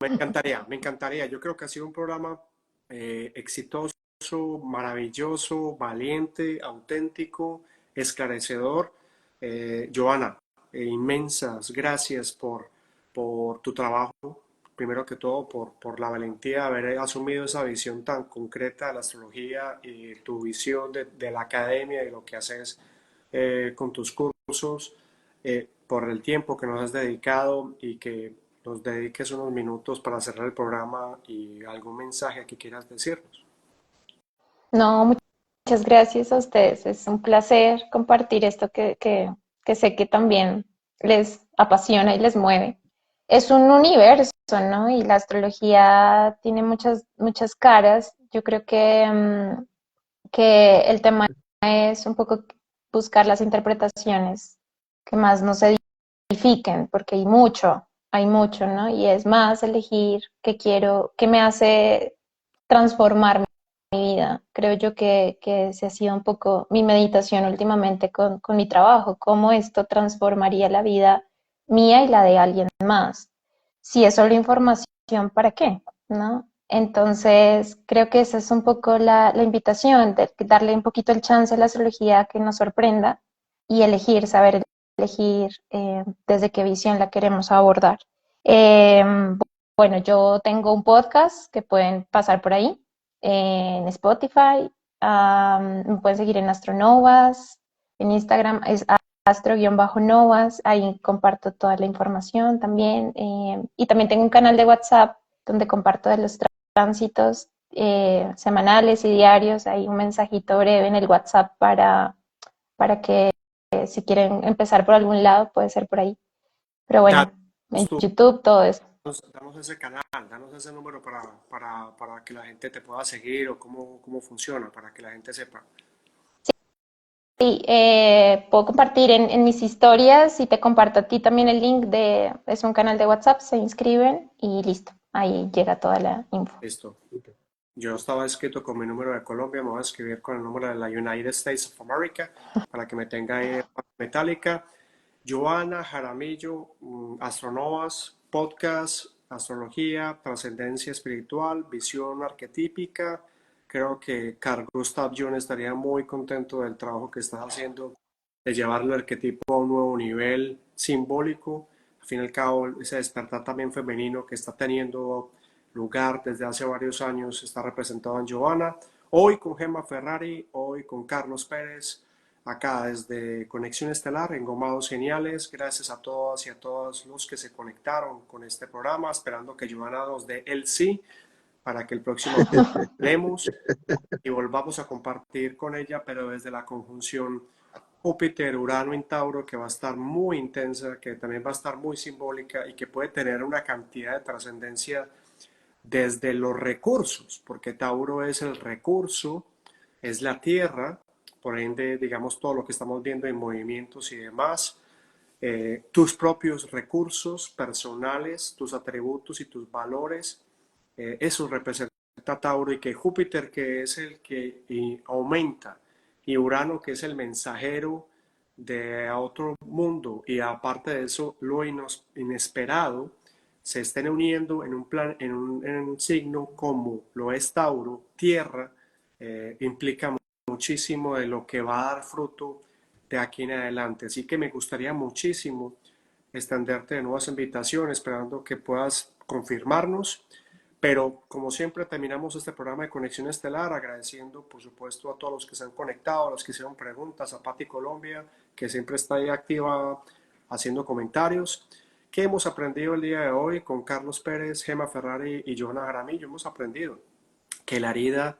me encantaría. Yo creo que ha sido un programa exitoso, maravilloso, valiente, auténtico, esclarecedor. Joana, inmensas gracias por tu trabajo, primero que todo por la valentía de haber asumido esa visión tan concreta de la astrología y tu visión de la academia y lo que haces con tus cursos, por el tiempo que nos has dedicado y que nos dediques unos minutos para cerrar el programa y algún mensaje que quieras decirnos. No, muchas gracias a ustedes. Es un placer compartir esto que sé que también les apasiona y les mueve. Es un universo, ¿no? Y la astrología tiene muchas, muchas caras. Yo creo que el tema es un poco buscar las interpretaciones que más nos edifiquen, porque hay mucho, ¿no? Y es más elegir qué quiero, qué me hace transformar mi vida vida. Creo yo que ese ha sido un poco mi meditación últimamente con mi trabajo, cómo esto transformaría la vida mía y la de alguien más. Si es solo información, ¿para qué? ¿No? Entonces, creo que esa es un poco la invitación, de darle un poquito el chance a la astrología que nos sorprenda y elegir, saber elegir desde qué visión la queremos abordar. Eh, bueno, yo tengo un podcast que pueden pasar por ahí, en Spotify, me pueden seguir en Astronovas, en Instagram es astro-novas, ahí comparto toda la información también, y también tengo un canal de WhatsApp donde comparto de los tránsitos semanales y diarios, hay un mensajito breve en el WhatsApp para que si quieren empezar por algún lado, puede ser por ahí. Pero bueno, Danos en YouTube todo eso. danos ese canal, danos ese número para que la gente te pueda seguir o cómo funciona, para que la gente sepa. Sí, puedo compartir en mis historias y te comparto a ti también el link es un canal de WhatsApp, se inscriben y listo, ahí llega toda la info. Listo. Yo estaba escrito con mi número de Colombia, me voy a escribir con el número de la United States of America para que me tenga ahí en metálica. Joana Jaramillo, Astronovas, podcast, astrología, trascendencia espiritual, visión arquetípica. Creo que Carl Gustav Jung estaría muy contento del trabajo que estás haciendo, de llevar el arquetipo a un nuevo nivel simbólico. Al fin y al cabo, ese despertar también femenino que está teniendo lugar desde hace varios años está representado en Joana. Hoy con Gemma Ferrari, hoy con Carlos Pérez, acá desde Conexión Estelar, Engomados Geniales. Gracias a todas y a todos los que se conectaron con este programa, esperando que Joana nos dé el sí para que el próximo hablemos y volvamos a compartir con ella, pero desde la conjunción Júpiter, Urano en Tauro, que va a estar muy intensa, que también va a estar muy simbólica y que puede tener una cantidad de trascendencia desde los recursos, porque Tauro es el recurso, es la tierra, por ende, digamos, todo lo que estamos viendo en movimientos y demás, tus propios recursos personales, tus atributos y tus valores, eso representa Tauro, y que Júpiter, que es el que aumenta, y Urano, que es el mensajero de otro mundo, y aparte de eso, lo inesperado, se estén uniendo en un plan, en un signo como lo es Tauro, tierra, implica muchísimo de lo que va a dar fruto de aquí en adelante. Así que me gustaría muchísimo extenderte de nuevas invitaciones, esperando que puedas confirmarnos. Pero como siempre terminamos este programa de Conexión Estelar agradeciendo por supuesto a todos los que se han conectado, a los que hicieron preguntas, a Pati Colombia, que siempre está ahí activa haciendo comentarios. ¿Qué hemos aprendido el día de hoy con Carlos Pérez, Gemma Ferrari y Joana Jaramillo? Hemos aprendido que la herida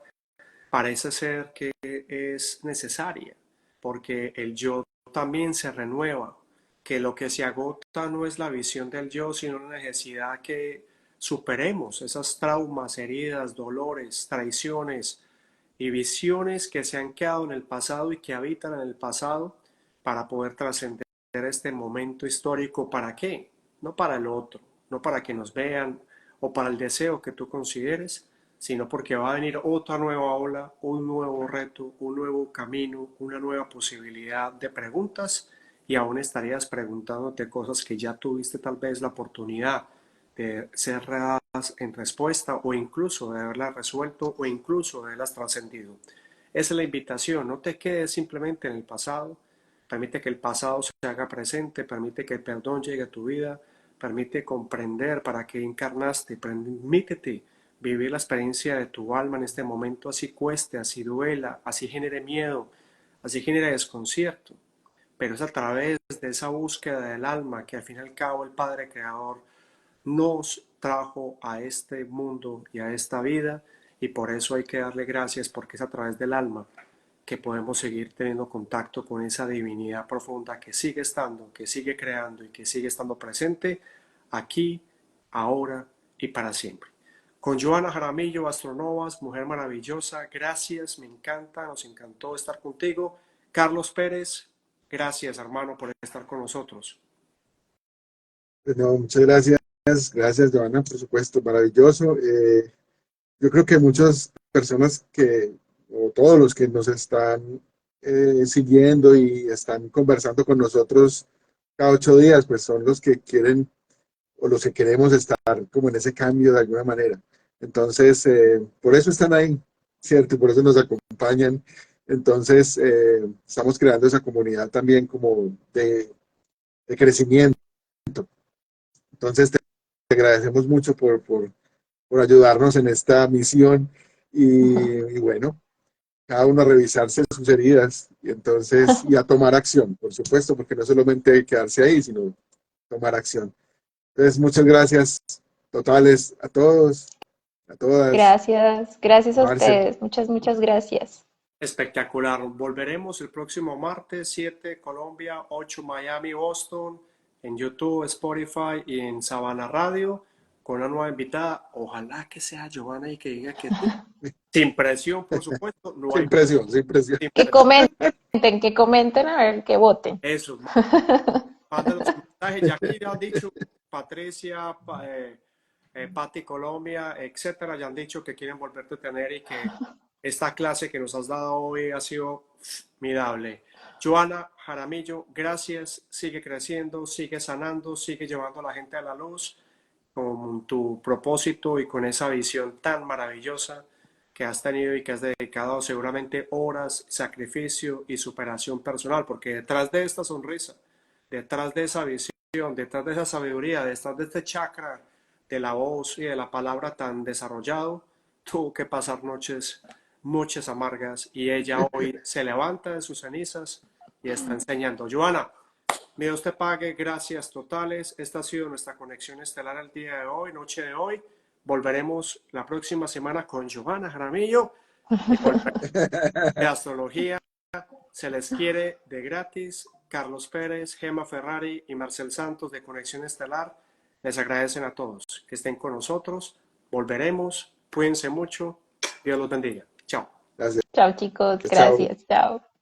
parece ser que es necesaria, porque el yo también se renueva, que lo que se agota no es la visión del yo, sino la necesidad que superemos esas traumas, heridas, dolores, traiciones y visiones que se han quedado en el pasado y que habitan en el pasado para poder trascender este momento histórico. ¿Para qué? No para el otro, no para que nos vean o para el deseo que tú consideres, sino porque va a venir otra nueva ola, un nuevo reto, un nuevo camino, una nueva posibilidad de preguntas, y aún estarías preguntándote cosas que ya tuviste tal vez la oportunidad de ser dadas en respuesta, o incluso de haberlas resuelto, o incluso de haberlas trascendido. Esa es la invitación, no te quedes simplemente en el pasado, permite que el pasado se haga presente, permite que el perdón llegue a tu vida, permite comprender para qué encarnaste, permítete vivir la experiencia de tu alma en este momento, así cueste, así duela, así genere miedo, así genere desconcierto. Pero es a través de esa búsqueda del alma que al fin y al cabo el Padre Creador nos trajo a este mundo y a esta vida, y por eso hay que darle gracias, porque es a través del alma que podemos seguir teniendo contacto con esa divinidad profunda que sigue estando, que sigue creando y que sigue estando presente aquí, ahora y para siempre. Con Joana Jaramillo, Astronovas, mujer maravillosa, gracias, me encanta, nos encantó estar contigo. Carlos Pérez, gracias hermano por estar con nosotros. Pues no, muchas gracias, gracias Joana, por supuesto, maravilloso. Yo creo que muchas personas que o todos los que nos están siguiendo y están conversando con nosotros cada 8 días, pues son los que quieren o los que queremos estar como en ese cambio de alguna manera. Entonces, por eso están ahí, ¿cierto? Y por eso nos acompañan. Entonces, estamos creando esa comunidad también como de crecimiento. Entonces, te agradecemos mucho por ayudarnos en esta misión y bueno, cada uno a revisarse sus heridas y entonces y a tomar acción, por supuesto, porque no solamente quedarse ahí, sino tomar acción. Entonces, muchas gracias totales a todos, a todas, Gracias, gracias a Marce. ustedes. Muchas, muchas gracias. Espectacular. Volveremos el próximo martes, 7 Colombia, 8 Miami, Boston, en YouTube, Spotify y en Sabana Radio, con una nueva invitada. Ojalá que sea Giovanna y que diga que sí. Sin presión, por supuesto. No hay Sin presión, sin presión. sin presión. Que comenten, a ver, que voten. Eso. Mándanos un mensaje. Ya aquí ya han dicho Patricia, Patti Colombia, etcétera, ya han dicho que quieren volverte a tener y que esta clase que nos has dado hoy ha sido formidable. Joana Jaramillo, gracias. Sigue creciendo, sigue sanando, sigue llevando a la gente a la luz con tu propósito y con esa visión tan maravillosa que has tenido y que has dedicado seguramente horas, sacrificio y superación personal, porque detrás de esta sonrisa, detrás de esa visión, detrás de esa sabiduría, detrás de este chakra de la voz y de la palabra tan desarrollado, tuvo que pasar noches amargas y ella hoy se levanta de sus cenizas y está enseñando. Joana, mi Dios te pague, gracias totales. Esta ha sido nuestra conexión estelar el día de hoy, noche de hoy. Volveremos la próxima semana con Giovanna Jaramillo de astrología. Se les quiere de gratis. Carlos Pérez, Gema Ferrari y Marcel Santos de Conexión Estelar les agradecen a todos que estén con nosotros. Volveremos. Cuídense mucho. Dios los bendiga. Chao. Gracias. Chao, chicos. Chao. Gracias. Chao.